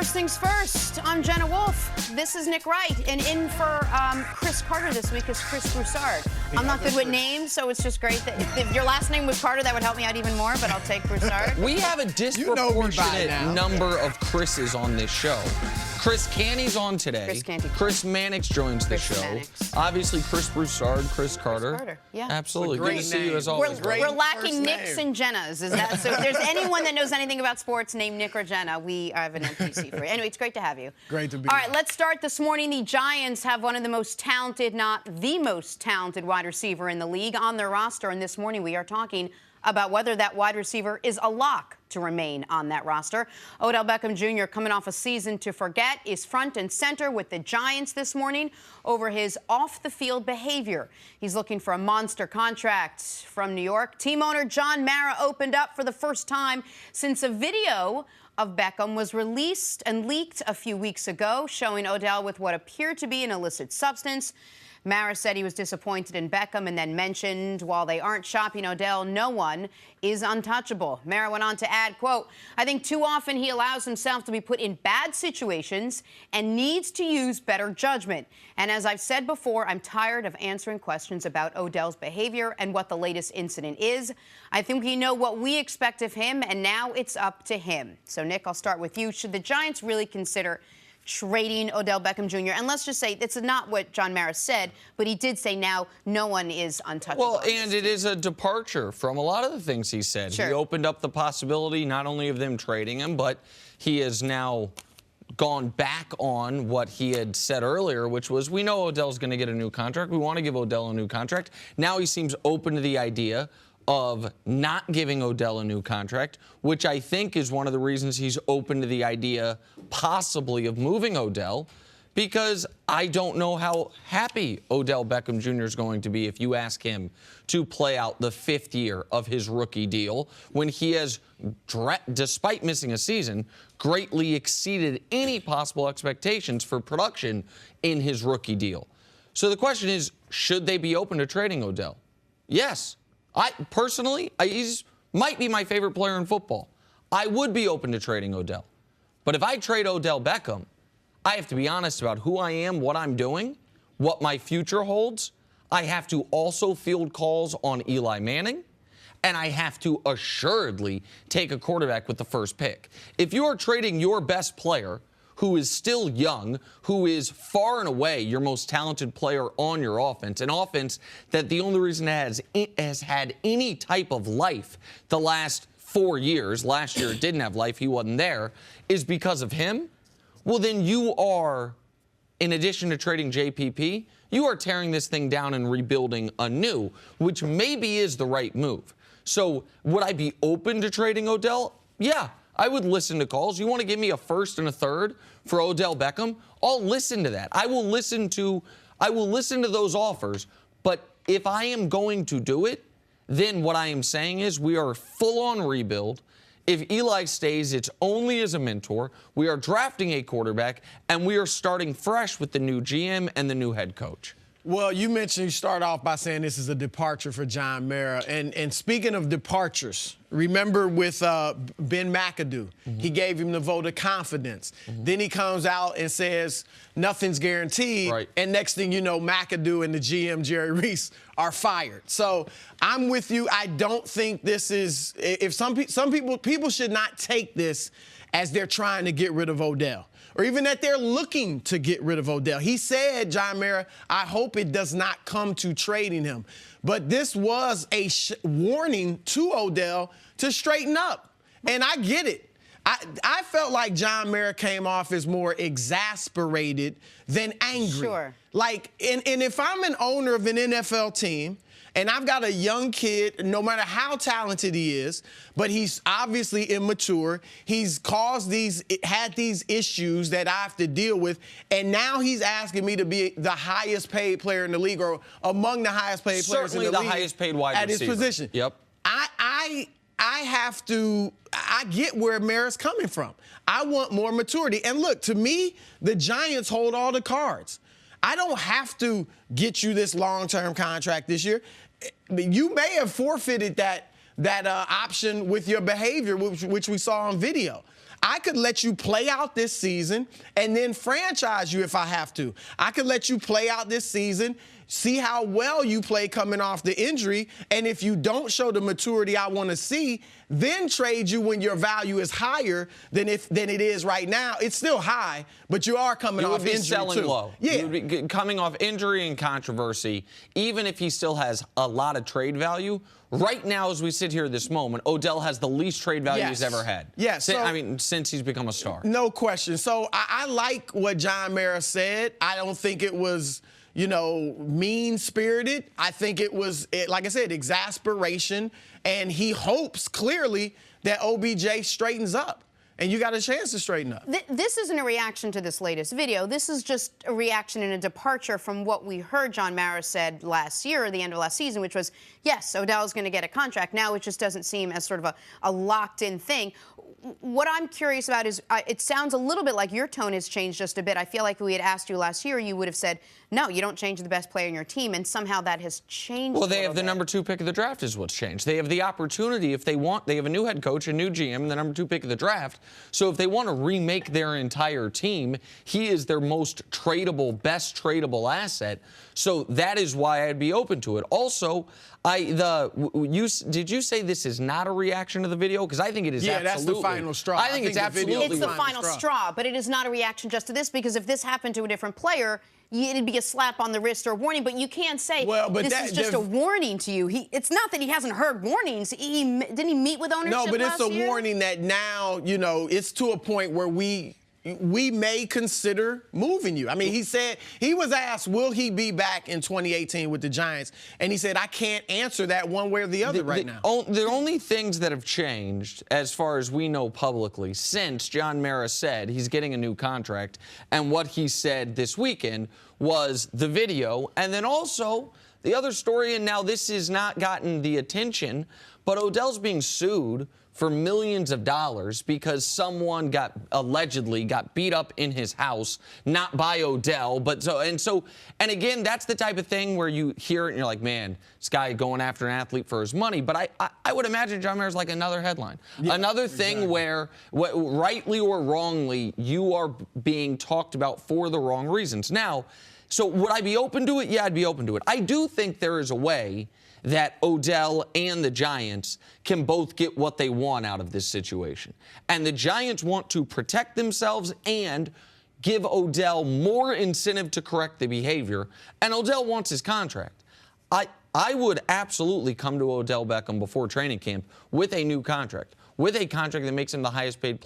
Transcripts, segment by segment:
First things first, I'm Jenna Wolfe. This is Nick Wright, and in for Chris Carter this week is Chris Broussard. I'm not good with names, so it's just great that if your last name was Carter, that would help me out even more, but I'll take Broussard. We have a disproportionate number of Chris's on this show. Chris Canty's on today. Chris Canty. Chris Mannix joins the show. Mannix. Obviously, Chris Broussard, Chris Carter. Yeah. Absolutely. Good to see you as always. We're lacking Nicks and Jennas. Is that so? If there's anyone that knows anything about sports named Nick or Jenna, we have an empty seat for you. Anyway, it's great to have you. Great to be here. All here. right, let's start this morning. The Giants have one of the most talented, not the most talented wide receiver in the league on their roster. And this morning we are talking about whether that wide receiver is a lock to remain on that roster. Odell Beckham Jr., coming off a season to forget, is front and center with the Giants this morning over his off-the-field behavior. He's looking for a monster contract from New York. Team owner John Mara opened up for the first time since a video of Beckham was released and leaked a few weeks ago, showing Odell with what appeared to be an illicit substance. Mara said he was disappointed in Beckham and then mentioned while they aren't shopping Odell, no one is untouchable. Mara went on to add, quote, I think too often he allows himself to be put in bad situations and needs to use better judgment. And as I've said before, I'm tired of answering questions about Odell's behavior and what the latest incident is. I think we know what we expect of him, and now it's up to him. So, Nick, I'll start with you. Should the Giants really consider trading Odell Beckham Jr.? And let's just say it's not what John Mara said, but he did say now no one is untouchable. Well, and it is a departure from a lot of the things he said. Sure. He opened up the possibility not only of them trading him, but he has now gone back on what he had said earlier, which was, we know Odell's going to get a new contract. We want to give Odell a new contract. Now he seems open to the idea of not giving Odell a new contract, which I think is one of the reasons he's open to the idea possibly of moving Odell, because I don't know how happy Odell Beckham Jr. is going to be if you ask him to play out the 5th year of his rookie deal when he has, despite missing a season, greatly exceeded any possible expectations for production in his rookie deal. So the question is, should they be open to trading Odell? Yes. He might be my favorite player in football. I would be open to trading Odell. But if I trade Odell Beckham, I have to be honest about who I am, what I'm doing, what my future holds. I have to also field calls on Eli Manning, and I have to assuredly take a quarterback with the first pick. If you are trading your best player, who is still young, who is far and away your most talented player on your offense, an offense that the only reason it has had any type of life the last 4 years, last year it didn't have life, he wasn't there, is because of him, well, then you are, in addition to trading JPP, you are tearing this thing down and rebuilding anew, which maybe is the right move. So would I be open to trading Odell? Yeah. I would listen to calls. You want to give me a first and a third for Odell Beckham? I'll listen to that. I will listen to those offers. But if I am going to do it, then what I am saying is we are full on rebuild. If Eli stays, it's only as a mentor. We are drafting a quarterback, and we are starting fresh with the new GM and the new head coach. Well, you mentioned you start off by saying this is a departure for John Mara. And speaking of departures, remember with Ben McAdoo, he gave him the vote of confidence. Then he comes out and says nothing's guaranteed. Right. And next thing you know, McAdoo and the GM, Jerry Reese, are fired. So I'm with you. I don't think this is – if some people should not take this as they're trying to get rid of Odell, or even that they're looking to get rid of Odell. He said, John Mara, I hope it does not come to trading him. But this was a warning to Odell to straighten up. And I get it. I felt like John Mara came off as more exasperated than angry. Sure. Like, and if I'm an owner of an NFL team, and I've got a young kid, no matter how talented he is, but he's obviously immature. He's had these issues that I have to deal with, and now he's asking me to be the highest paid player in the league, or among the highest paid players in the league. Certainly the highest paid wide receiver. At his position. Yep. I get where Mara's coming from. I want more maturity. And look, to me, the Giants hold all the cards. I don't have to get you this long-term contract this year. You may have forfeited that option with your behavior, which we saw on video. I could let you play out this season and then franchise you if I have to. I could let you play out this season, see how well you play coming off the injury, and if you don't show the maturity I want to see, then trade you when your value is higher than it is right now. It's still high, but you are coming off injury selling too. Low. Yeah, you would be coming off injury and controversy. Even if he still has a lot of trade value, right now as we sit here this moment, Odell has the least trade value he's ever had. Yes. Since he's become a star. No question. So I like what John Mara said. I don't think it was, mean-spirited. I think it was, like I said, exasperation. And he hopes clearly that OBJ straightens up. And you got a chance to straighten up. This isn't a reaction to this latest video. This is just a reaction and a departure from what we heard John Mara said last year, or the end of last season, which was, yes, Odell's going to get a contract. Now it just doesn't seem as sort of a locked-in thing. What I'm curious about is, it sounds a little bit like your tone has changed just a bit. I feel like if we had asked you last year, you would have said, no, you don't change the best player in your team, and somehow that has changed. Well, they have the number 2 pick of the draft is what's changed. They have the opportunity, if they want, they have a new head coach, a new GM, the number 2 pick of the draft. So if they want to remake their entire team, he is their most tradable, best tradable asset. So that is why I'd be open to it. Also, did you say this is not a reaction to the video? Because I think it is absolutely. Yeah, that's the final straw. I think it's absolutely. It's the final straw, but it is not a reaction just to this, because if this happened to a different player, it'd be a slap on the wrist or a warning, but you can't say this is just a warning to you. It's not that he hasn't heard warnings. Didn't he meet with ownership last year? No, but it's a warning that now, it's to a point where we may consider moving you. I mean, he said, he was asked, will he be back in 2018 with the Giants? And he said, I can't answer that one way or the other right now. The only things that have changed, as far as we know publicly, since John Mara said he's getting a new contract, and what he said this weekend was the video, and then also the other story, and now this has not gotten the attention, but Odell's being sued for millions of dollars because someone allegedly got beat up in his house, not by Odell, and again, that's the type of thing where you hear it and you're like, man, this guy going after an athlete for his money. But I would imagine John Mara's like another headline, another thing where, rightly or wrongly, you are being talked about for the wrong reasons. Now, so would I be open to it? Yeah, I'd be open to it. I do think there is a way that Odell and the Giants can both get what they want out of this situation. And the Giants want to protect themselves and give Odell more incentive to correct the behavior. And Odell wants his contract. I would absolutely come to Odell Beckham before training camp with a new contract, with a contract that makes him the highest paid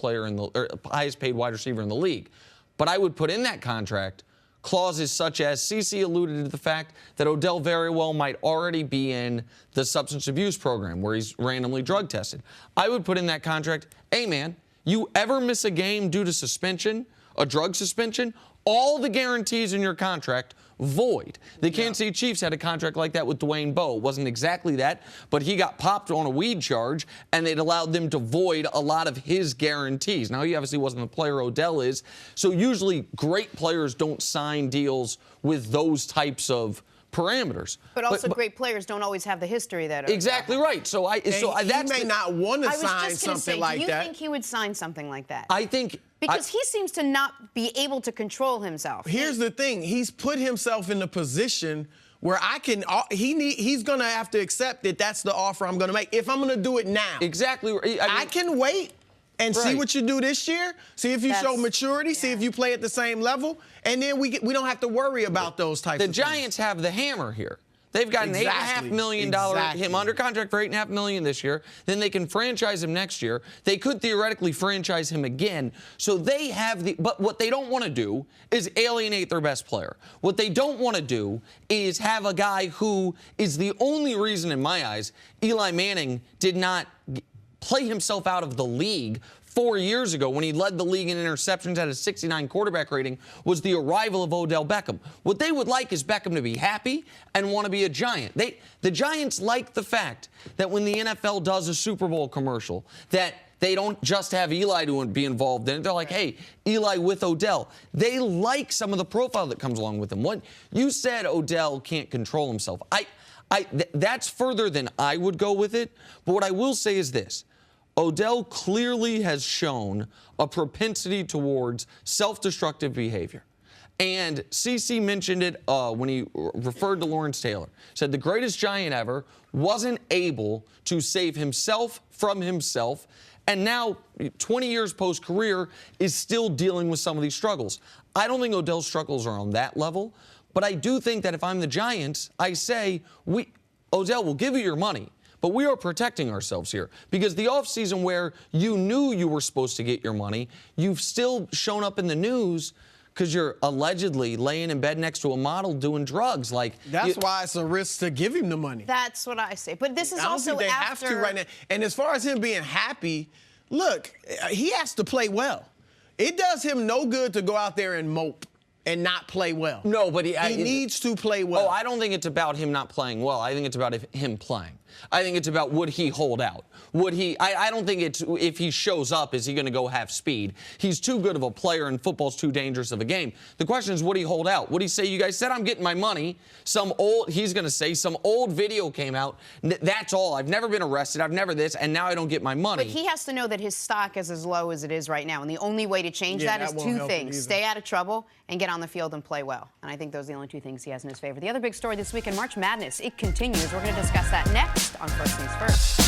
highest paid wide receiver in the league. But I would put in that contract clauses such as CC alluded to the fact that Odell very well might already be in the substance abuse program where he's randomly drug tested. I would put in that contract, hey man, you ever miss a game due to suspension, a drug suspension, all the guarantees in your contract void. The Kansas City Chiefs had a contract like that with Dwayne Bowe. It wasn't exactly that, but he got popped on a weed charge, and it allowed them to void a lot of his guarantees. Now, he obviously wasn't the player Odell is, so usually great players don't sign deals with those types of parameters. But also great players don't always have the history that exactly right. He may not want to sign something like that. Do you think he would sign something like that? I think because he seems to not be able to control himself. Here's the thing: he's put himself in a position where he's going to have to accept that that's the offer I'm going to make if I'm going to do it now. Exactly. I can wait and see what you do this year, see if you show maturity, see if you play at the same level, and then we don't have to worry about those types of things. The Giants have the hammer here. They've got an $8.5 million him under contract for $8.5 million this year. Then they can franchise him next year. They could theoretically franchise him again. So they have but what they don't want to do is alienate their best player. What they don't want to do is have a guy who is the only reason, in my eyes, Eli Manning did not play himself out of the league 4 years ago when he led the league in interceptions, had a 69 quarterback rating, was the arrival of Odell Beckham. What they would like is Beckham to be happy and want to be a Giant. The Giants like the fact that when the NFL does a Super Bowl commercial, that they don't just have Eli to be involved in it. They're like, hey, Eli with Odell. They like some of the profile that comes along with him. What you said, Odell can't control himself. That's further than I would go with it. But what I will say is this. Odell clearly has shown a propensity towards self-destructive behavior. And CC mentioned it when he referred to Lawrence Taylor. Said the greatest Giant ever wasn't able to save himself from himself, and now, 20 years post-career, is still dealing with some of these struggles. I don't think Odell's struggles are on that level, but I do think that if I'm the Giants, I say, Odell, will give you your money, but we are protecting ourselves here. Because the offseason where you knew you were supposed to get your money, you've still shown up in the news because you're allegedly laying in bed next to a model doing drugs. That's why it's a risk to give him the money. That's what I say. But this is I don't also think they have to right now. And as far as him being happy, look, he has to play well. It does him no good to go out there and mope and not play well. No, but he needs to play well. Oh, I don't think it's about him not playing well. I think it's about him playing. I think it's about would he hold out? Would he? I don't think it's if he shows up, is he going to go half speed? He's too good of a player, and football's too dangerous of a game. The question is, would he hold out? Would he say, you guys said I'm getting my money? He's going to say, some old video came out. That's all. I've never been arrested. I've never this, and now I don't get my money. But he has to know that his stock is as low as it is right now, and the only way to change that is two things: stay out of trouble and get on the field and play well. And I think those are the only two things he has in his favor. The other big story this week in March Madness, it continues. We're going to discuss that next on First Things First.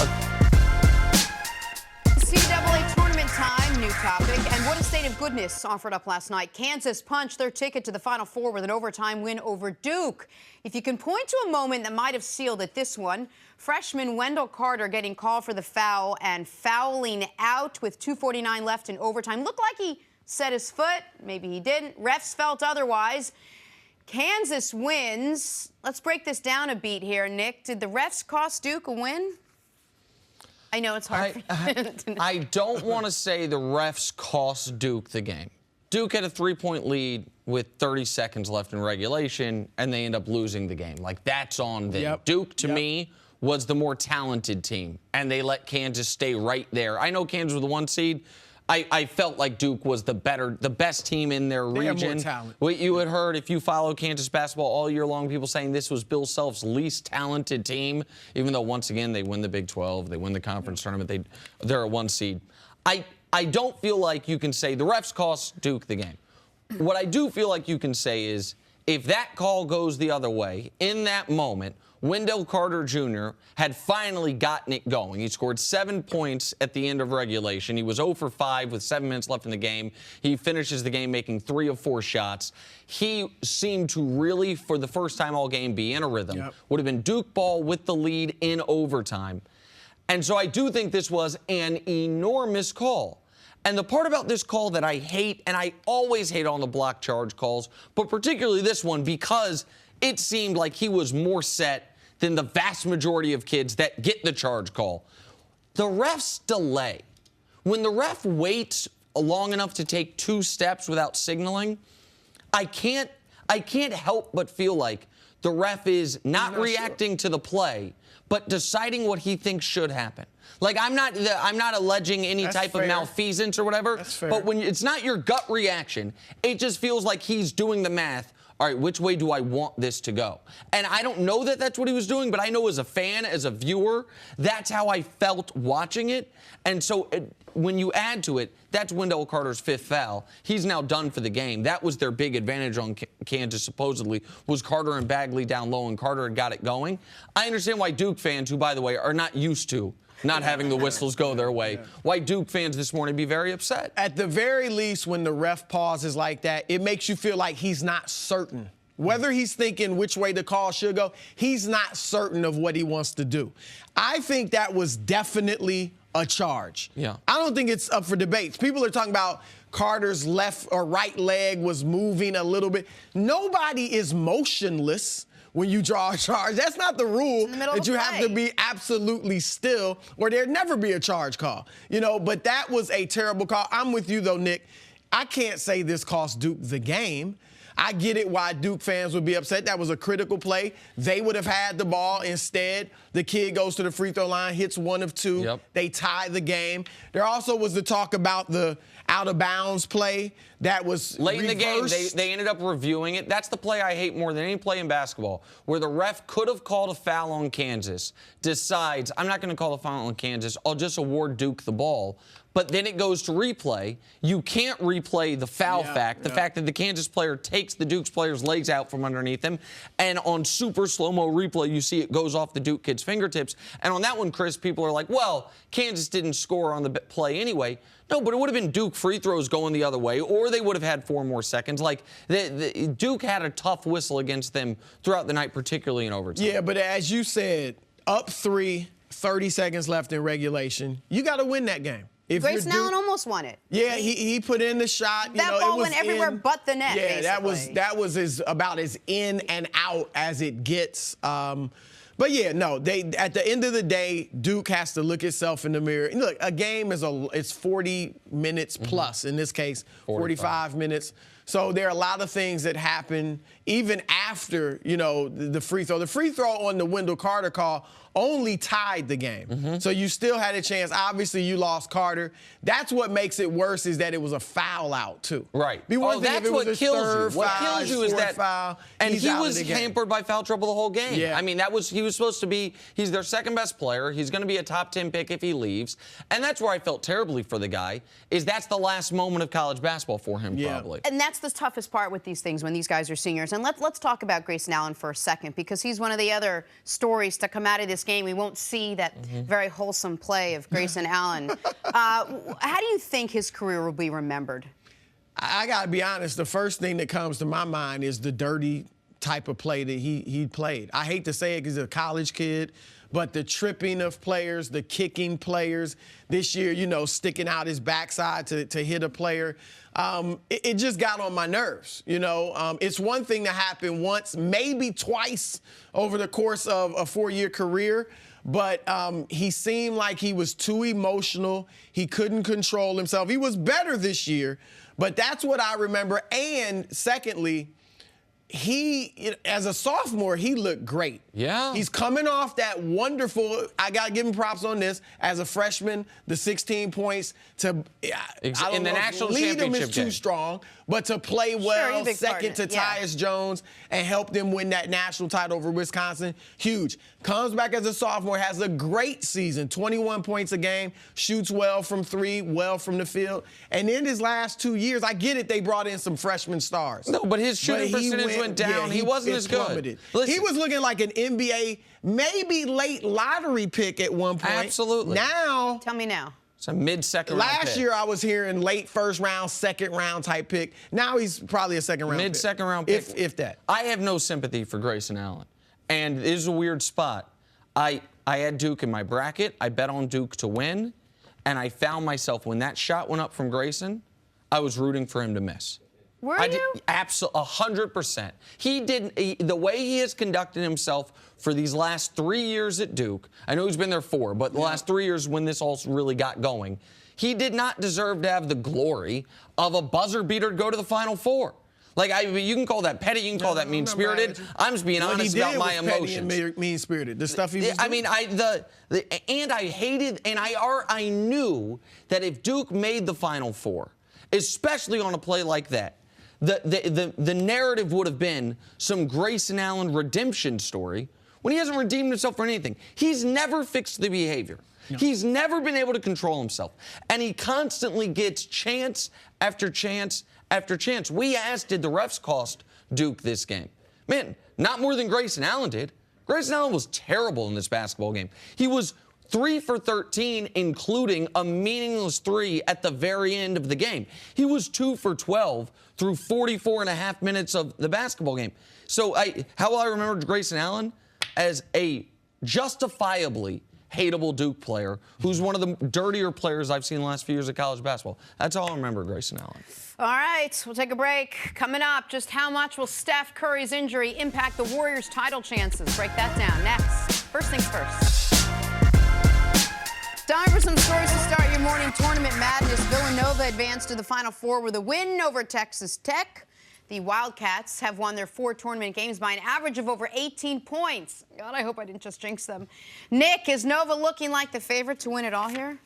NCAA tournament time, new topic. And what a state of goodness offered up last night. Kansas punched their ticket to the Final Four with an overtime win over Duke. If you can point to a moment that might have sealed it, this one, freshman Wendell Carter getting called for the foul and fouling out with 2:49 left in overtime. Looked like he set his foot. Maybe he didn't. Refs felt otherwise. Kansas wins. Let's break this down a beat here, Nick. Did the refs cost Duke a win? I know it's hard. I don't want to say the refs cost Duke the game. Duke had a 3-point lead with 30 seconds left in regulation, and they end up losing the game. That's on them. Yep. Duke, to me, was the more talented team, and they let Kansas stay right there. I know Kansas was the 1 seed. I felt like Duke was the best team in their region. They have more talent. What you had heard, if you follow Kansas basketball all year long, people saying this was Bill Self's least talented team, even though, once again, they win the Big 12, they win the conference tournament, they're a 1 seed. I don't feel like you can say the refs cost Duke the game. What I do feel like you can say is, if that call goes the other way, in that moment, Wendell Carter Jr. had finally gotten it going. He scored 7 points at the end of regulation. He was 0 for 5 with 7 minutes left in the game. He finishes the game making 3 of 4 shots. He seemed to really, for the first time all game, be in a rhythm. Yep. Would have been Duke ball with the lead in overtime. And so I do think this was an enormous call. And the part about this call that I hate, and I always hate on the block charge calls, but particularly this one, because it seemed like he was more set than the vast majority of kids that get the charge call. The ref's delay. When the ref waits long enough to take 2 steps without signaling, I can't help but feel like the ref is not reacting to the play, but deciding what he thinks should happen. I'm not alleging any type of malfeasance or whatever. That's fair. But when it's not your gut reaction, it just feels like he's doing the math. All right, which way do I want this to go? And I don't know that that's what he was doing, but I know as a fan, as a viewer, that's how I felt watching it. And so when you add to it, that's Wendell Carter's 5th foul. He's now done for the game. That was their big advantage on Kansas, supposedly, was Carter and Bagley down low, and Carter had got it going. I understand why Duke fans, who, by the way, are not used to not having the whistles go their way, why Duke fans this morning be very upset. At the very least, when the ref pauses like that, it makes you feel like he's not certain. Whether he's thinking which way the call should go, he's not certain of what he wants to do. I think that was definitely a charge. Yeah. I don't think it's up for debates. People are talking about Carter's left or right leg was moving a little bit. Nobody is motionless when you draw a charge. That's not the rule, that you have to be absolutely still or there'd never be a charge call. But that was a terrible call. I'm with you, though, Nick. I can't say this cost Duke the game. I get it why Duke fans would be upset. That was a critical play. They would have had the ball. Instead, the kid goes to the free throw line, hits 1 of 2. Yep. They tie the game. There also was the talk about the out-of-bounds play that was late in the game, reversed. they ended up reviewing it. That's the play I hate more than any play in basketball, where the ref could have called a foul on Kansas, decides, I'm not going to call a foul on Kansas, I'll just award Duke the ball. But then it goes to replay. You can't replay the foul fact, the fact that the Kansas player takes the Duke's player's legs out from underneath him, and on super slow-mo replay, you see it goes off the Duke kid's fingertips. And on that one, Chris, people are like, well, Kansas didn't score on the play anyway. No, but it would have been Duke free throws going the other way, or they would have had 4 more seconds. Like, Duke had a tough whistle against them throughout the night, particularly in overtime. Yeah, but as you said, up 3, 30 seconds left in regulation, you got to win that game. If Grayson Allen almost won it. Yeah, he put in the shot. That ball went everywhere but the net, Yeah, basically. that was about as in and out as it gets. But yeah, no, at the end of the day, Duke has to look itself in the mirror. Look, a game it's 40 minutes plus. In this case, 45 minutes. So there are a lot of things that happen even after, the free throw. The free throw on the Wendell Carter call only tied the game. So you still had a chance. Obviously, you lost Carter. That's what makes it worse, is that it was a foul out, too. Right. That's what kills you. What kills you is that foul, and he was hampered by foul trouble the whole game. Yeah. I mean, he was supposed to be, he's their second best player. He's going to be a top 10 pick if he leaves. And that's where I felt terribly for the guy, is that's the last moment of college basketball for him, probably. And that's the toughest part with these things when these guys are seniors. And let's talk about Grayson Allen for a second, because he's one of the other stories to come out of this game. We won't see that very wholesome play of Grayson Allen. How do you think his career will be remembered? I got to be honest, the first thing that comes to my mind is the dirty type of play that he played. I hate to say it because he's a college kid, but the tripping of players, the kicking players, this year, sticking out his backside to hit a player, it just got on my nerves. It's one thing to happen once, maybe twice over the course of a 4-year career, but he seemed like he was too emotional. He couldn't control himself. He was better this year, but that's what I remember. And secondly, as a sophomore, he looked great. Yeah. He's coming off that wonderful, I got to give him props on this, as a freshman, the 16 points to, I don't know, national lead him is championship too game. strong, but to play well, second to Yeah. Tyus Jones, and help them win that national title over Wisconsin, huge. Comes back as a sophomore, has a great season, 21 points a game, shoots well from 3, well from the field. And in his last 2 years, I get it, they brought in some freshman stars. No, but his shooting percentage went down. Yeah, he wasn't as good. Listen, he was looking like an NBA, maybe late lottery pick at one point. Absolutely. Now, Tell me now. it's a mid-second round last pick. year I was hearing late first round, second round type pick. Now he's probably a second round pick. Mid-second round pick. If that. I have no sympathy for Grayson Allen. And it is a weird spot. I had Duke in my bracket. I bet on Duke to win. And I found myself, when that shot went up from Grayson, I was rooting for him to miss. Were you? Absolutely, 100%. The way he has conducted himself for these last 3 years at Duke, I know he's been there 4, but the last 3 years when this all really got going, he did not deserve to have the glory of a buzzer beater to go to the Final Four. Like, you can call that petty, you can call that mean-spirited. I'm just being honest about my emotions. Petty and mean-spirited. The stuff he was doing. I mean, I hated, and I knew that if Duke made the Final Four, especially on a play like that, the narrative would have been some Grayson Allen redemption story when he hasn't redeemed himself for anything. He's never fixed the behavior. No. He's never been able to control himself. And he constantly gets chance after chance after chance. We asked, did the refs cost Duke this game? Man, not more than Grayson Allen did. Grayson Allen was terrible in this basketball game. He was 3 for 13, including a meaningless 3 at the very end of the game. He was 2 for 12 through 44 and a half minutes of the basketball game. So how will I remember Grayson Allen? As a justifiably hateable Duke player who's one of the dirtier players I've seen in the last few years of college basketball. That's all I remember Grayson Allen. All right, we'll take a break. Coming up, just how much will Steph Curry's injury impact the Warriors' title chances? Break that down next. First things first. Time for some stories to start your morning tournament madness. Villanova advanced to the Final Four with a win over Texas Tech. The Wildcats have won their 4 tournament games by an average of over 18 points. God, I hope I didn't just jinx them. Nick, is Nova looking like the favorite to win it all here?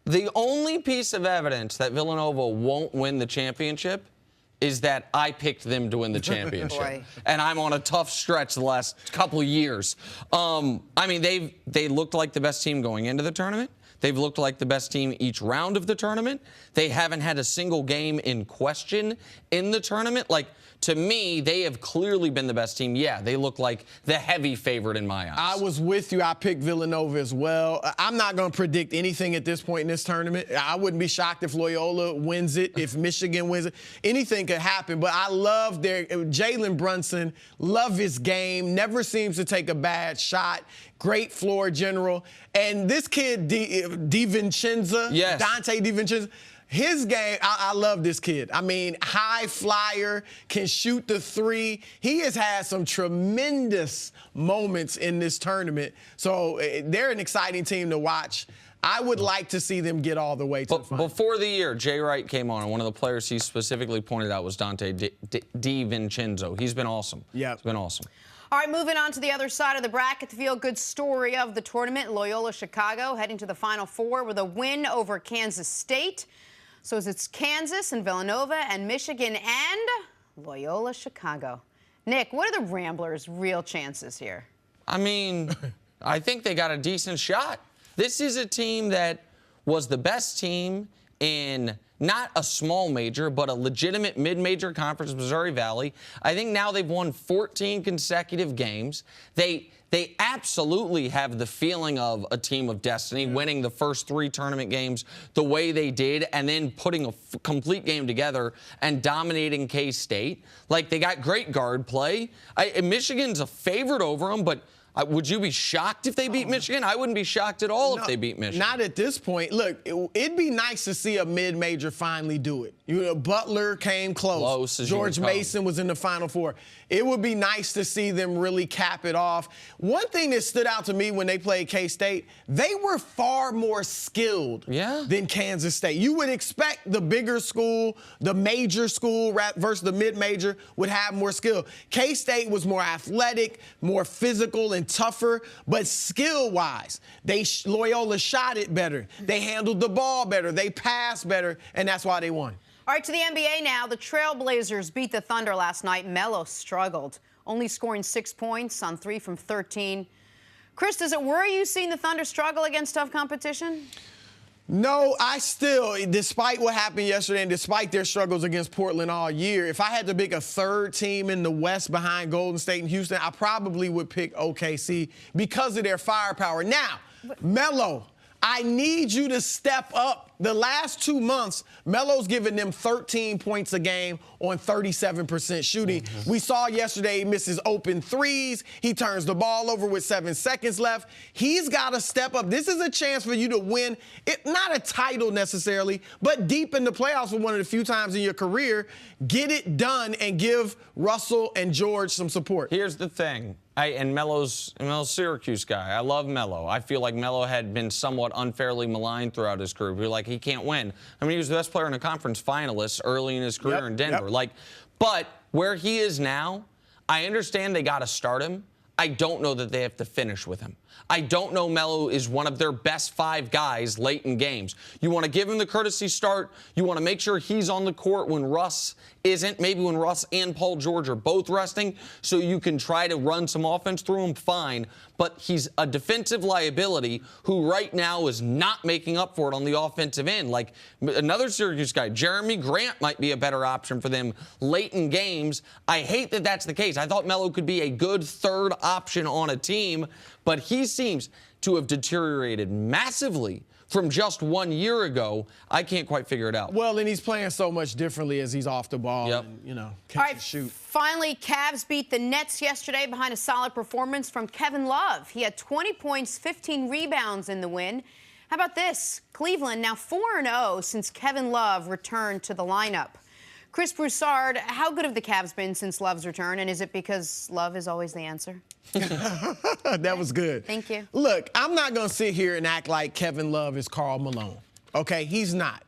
The only piece of evidence that Villanova won't win the championship is that I picked them to win the championship. Boy. And I'm on a tough stretch the last couple of years. I mean, they looked like the best team going into the tournament. They've looked like the best team each round of the tournament. They haven't had a single game in question in the tournament. Like, to me, they have clearly been the best team. Yeah, they look like the heavy favorite in my eyes. I was with you. I picked Villanova as well. I'm not going to predict anything at this point in this tournament. I wouldn't be shocked if Loyola wins it, if Michigan wins it. Anything could happen. But I love Jalen Brunson, love his game, never seems to take a bad shot. Great floor general. And this kid, DiVincenzo, yes. Dante DiVincenzo, his game, I love this kid. I mean, high flyer, can shoot the three. He has had some tremendous moments in this tournament. So they're an exciting team to watch. I would like to see them get all the way to the final. Before the year, Jay Wright came on, and one of the players he specifically pointed out was Dante DiVincenzo. He's been awesome. Yeah. He's been awesome. All right, moving on to the other side of the bracket, the feel-good story of the tournament, Loyola Chicago heading to the Final Four with a win over Kansas State. So it's Kansas and Villanova and Michigan and Loyola Chicago. Nick, what are the Ramblers' real chances here? I mean, I think they got a decent shot. This is a team that was the best team in not a small major, but a legitimate mid-major conference, Missouri Valley. I think now they've won 14 consecutive games. They absolutely have the feeling of a team of destiny, winning the first 3 tournament games the way they did, and then putting a complete game together and dominating K-State. Like, they got great guard play. Michigan's a favorite over them, but would you be shocked if they beat Michigan? I wouldn't be shocked at all if they beat Michigan. Not at this point. Look, it'd be nice to see a mid-major finally do it. You know, Butler came close. George Mason was in the Final Four. It would be nice to see them really cap it off. One thing that stood out to me when they played K-State, they were far more skilled than Kansas State. You would expect the bigger school, the major school versus the mid-major would have more skill. K-State was more athletic, more physical and tougher, but skill-wise, Loyola shot it better. They handled the ball better. They passed better, and that's why they won. All right, to the NBA now. The Trailblazers beat the Thunder last night. Melo struggled, only scoring 6 points on 3 from 13. Cris, does it worry you seeing the Thunder struggle against tough competition? No, I still, despite what happened yesterday and despite their struggles against Portland all year, if I had to pick a third team in the West behind Golden State and Houston, I probably would pick OKC because of their firepower. Now, Melo, I need you to step up. The last 2 months, Melo's given them 13 points a game on 37% shooting. We saw yesterday he misses open threes. He turns the ball over with 7 seconds left. He's got to step up. This is a chance for you to win, not a title necessarily, but deep in the playoffs for one of the few times in your career. Get it done and give Russell and George some support. Here's the thing. Melo's a Syracuse guy. I love Melo. I feel like Melo had been somewhat unfairly maligned throughout his career. We're like, he can't win. I mean, he was the best player in the conference finalist early in his career in Denver. But where he is now, I understand they got to start him. I don't know that they have to finish with him. I don't know Melo is one of their best 5 guys late in games. You want to give him the courtesy start. You want to make sure he's on the court when Russ isn't, maybe when Russ and Paul George are both resting, so you can try to run some offense through him, fine. But he's a defensive liability who right now is not making up for it on the offensive end. Like another Syracuse guy, Jeremy Grant might be a better option for them late in games. I hate that that's the case. I thought Melo could be a good third option on a team, but he seems to have deteriorated massively from just 1 year ago. I can't quite figure it out. Well, and he's playing so much differently as he's off the ball and, catch and shoot. Finally, Cavs beat the Nets yesterday behind a solid performance from Kevin Love. He had 20 points, 15 rebounds in the win. How about this? Cleveland now 4-0 since Kevin Love returned to the lineup. Cris Broussard, how good have the Cavs been since Love's return, and is it because Love is always the answer? That was good. Thank you. Look, I'm not going to sit here and act like Kevin Love is Karl Malone. Okay, he's not.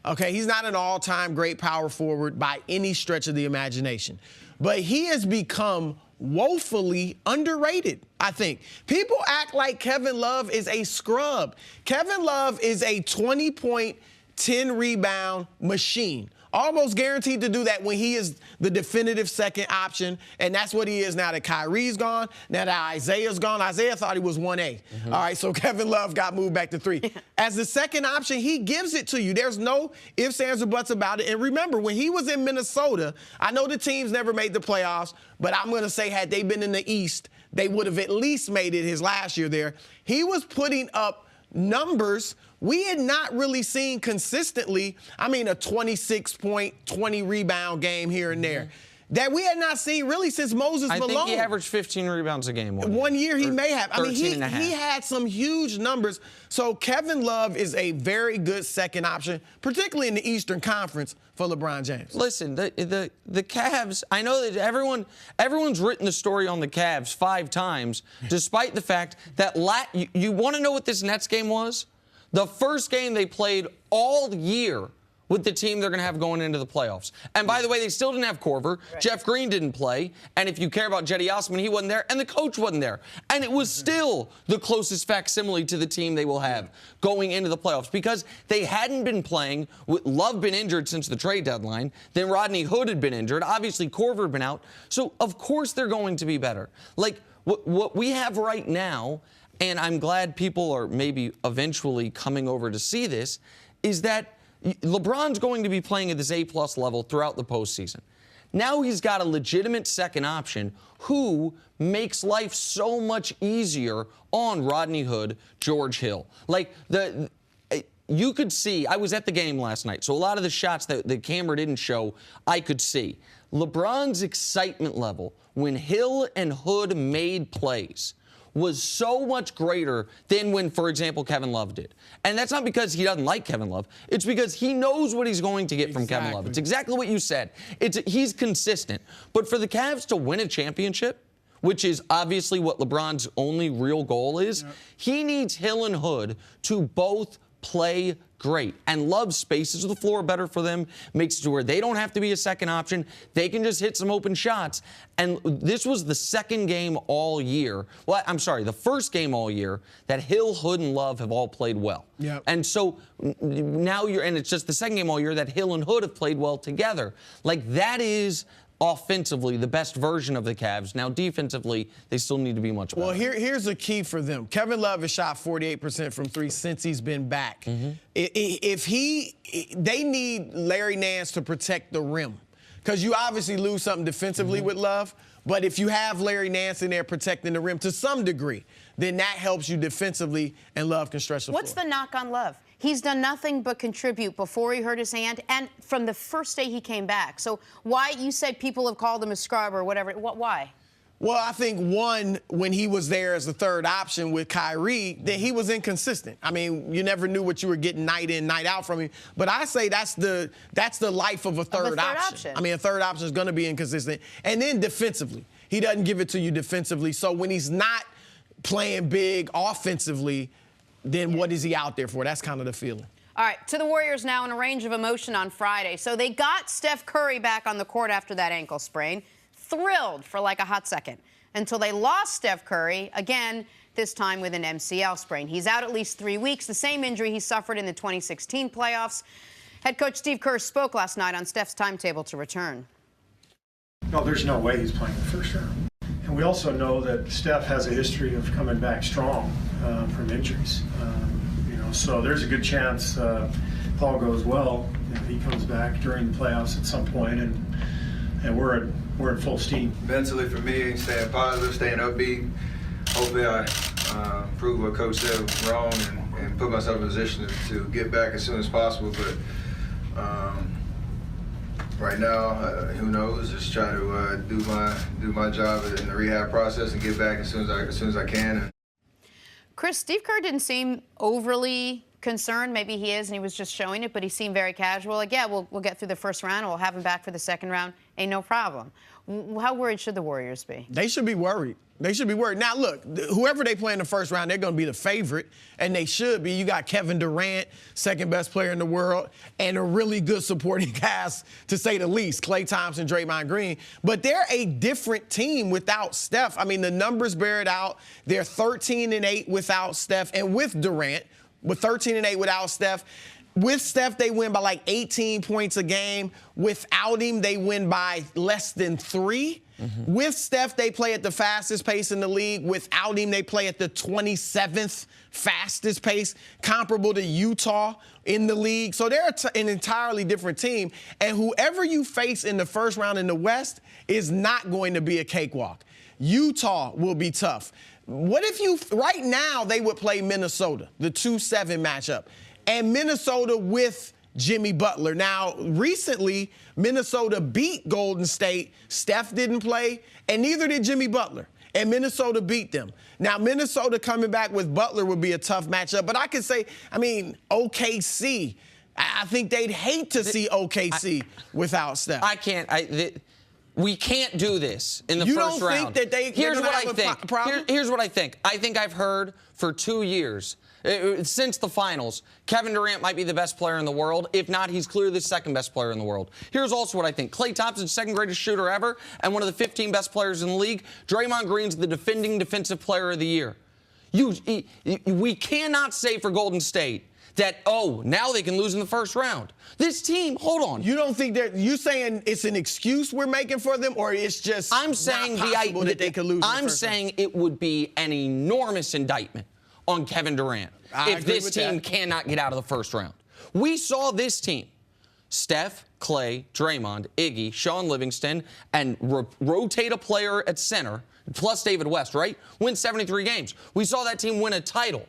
Okay, he's not an all-time great power forward by any stretch of the imagination. But he has become woefully underrated, I think. People act like Kevin Love is a scrub. Kevin Love is a 20-point, 10-rebound machine. Almost guaranteed to do that when he is the definitive second option, and that's what he is now that Kyrie's gone, now that Isaiah's gone. Isaiah thought he was 1A. All right, so Kevin Love got moved back to 3. As the second option, he gives it to you. There's no ifs, ands, or buts about it. And remember, when he was in Minnesota, I know the teams never made the playoffs, but I'm going to say had they been in the East, they would have at least made it his last year there. He was putting up numbers we had not really seen consistently. I mean, a 26-point, 20-rebound game here and there. That we had not seen really since Moses Malone. I think he averaged 15 rebounds a game. One year he may have. I mean, he 13.5. had some huge numbers. So Kevin Love is a very good second option, particularly in the Eastern Conference for LeBron James. Listen, the Cavs, I know that everyone's written the story on the Cavs 5 times, despite the fact that you want to know what this Nets game was? The first game they played all year with the team they're going to have going into the playoffs. And by the way, they still didn't have Korver. Right. Jeff Green didn't play. And if you care about Jetty Osman, he wasn't there. And the coach wasn't there. And it was still the closest facsimile to the team they will have going into the playoffs because they hadn't been playing. With Love been injured since the trade deadline. Then Rodney Hood had been injured. Obviously, Korver had been out. So, of course, they're going to be better. Like, what we have right now, and I'm glad people are maybe eventually coming over to see this, is that LeBron's going to be playing at this A-plus level throughout the postseason. Now he's got a legitimate second option who makes life so much easier on Rodney Hood, George Hill. Like, you could see, I was at the game last night, so a lot of the shots that the camera didn't show, I could see. LeBron's excitement level when Hill and Hood made plays was so much greater than when, for example, Kevin Love did. And that's not because he doesn't like Kevin Love. It's because he knows what he's going to get from Kevin Love. It's exactly what you said. He's consistent. But for the Cavs to win a championship, which is obviously what LeBron's only real goal is, he needs Hill and Hood to both play great. And Love spaces the floor better for them, makes it to where they don't have to be a second option. They can just hit some open shots. And this was the second game all year. Well, I'm sorry, the first game all year that Hill, Hood, and Love have all played well. Yep. And so now and it's just the second game all year that Hill and Hood have played well together. Like, that is offensively the best version of the Cavs. Now, defensively, they still need to be much better. Well, here's the key for them. Kevin Love has shot 48% from 3 since he's been back. They need Larry Nance to protect the rim because you obviously lose something defensively with Love. But if you have Larry Nance in there protecting the rim to some degree, then that helps you defensively, and Love can stretch the floor. What's the knock on Love? He's done nothing but contribute before he hurt his hand and from the first day he came back. So why, you said people have called him a scrub or whatever. Why? Well, I think, one, when he was there as the third option with Kyrie, then he was inconsistent. I mean, you never knew what you were getting night in, night out from him. But I say that's the life of a third option. I mean, a third option is going to be inconsistent. And then defensively, he doesn't give it to you defensively. So when he's not playing big offensively, then what is he out there for? That's kind of the feeling. All right, to the Warriors now in a range of emotion on Friday. So they got Steph Curry back on the court after that ankle sprain. Thrilled for like a hot second until they lost Steph Curry, again, this time with an MCL sprain. He's out at least 3 weeks, the same injury he suffered in the 2016 playoffs. Head coach Steve Kerr spoke last night on Steph's timetable to return. No, there's no way he's playing the first round. And we also know that Steph has a history of coming back strong from injuries. So there's a good chance if all goes well, he comes back during the playoffs at some point, and we're at full steam. Mentally, for me, staying positive, staying upbeat. Hopefully, I prove what Coach said was wrong and put myself in a position to get back as soon as possible. But right now, who knows? Just try to do my job in the rehab process and get back as soon as I can. Cris, Steve Kerr didn't seem overly concerned. Maybe he is, and he was just showing it, but he seemed very casual. Like, yeah, we'll get through the first round. We'll have him back for the second round. Ain't no problem. How worried should the Warriors be? They should be worried. They should be worried. Now, look, whoever they play in the first round, they're going to be the favorite, and they should be. You got Kevin Durant, second best player in the world, and a really good supporting cast, to say the least, Klay Thompson, Draymond Green. But they're a different team without Steph. I mean, the numbers bear it out. They're 13-8 without Steph, and with Durant, with 13-8 without Steph. With Steph, they win by like 18 points a game. Without him, they win by less than 3. Mm-hmm. With Steph, they play at the fastest pace in the league. Without him, they play at the 27th fastest pace, comparable to Utah in the league. So they're an entirely different team. And whoever you face in the first round in the West is not going to be a cakewalk. Utah will be tough. What if right now, they would play Minnesota, the 2-7 matchup. And Minnesota with Jimmy Butler. Now, recently, Minnesota beat Golden State. Steph didn't play, and neither did Jimmy Butler. And Minnesota beat them. Now, Minnesota coming back with Butler would be a tough matchup. But I could say, I mean, OKC. I think they'd hate to see OKC without Steph. I can't. We can't do this in the first round. You don't think that Here's what I think. Here's what I think. I think I've heard for 2 years, since the finals, Kevin Durant might be the best player in the world. If not, he's clearly the second best player in the world. Here's also what I think. Klay Thompson's second greatest shooter ever and one of the 15 best players in the league. Draymond Green's the defending defensive player of the year. We cannot say for Golden State that, oh, now they can lose in the first round. This team, hold on. You don't think you saying it's an excuse we're making for them, or it's just I'm saying not possible that they could lose? I'm saying it would be an enormous indictment on Kevin Durant if this team cannot get out of the first round. We saw this team, Steph, Klay, Draymond, Iggy, Sean Livingston, and rotate a player at center, plus David West, right? Win 73 games. We saw that team win a title.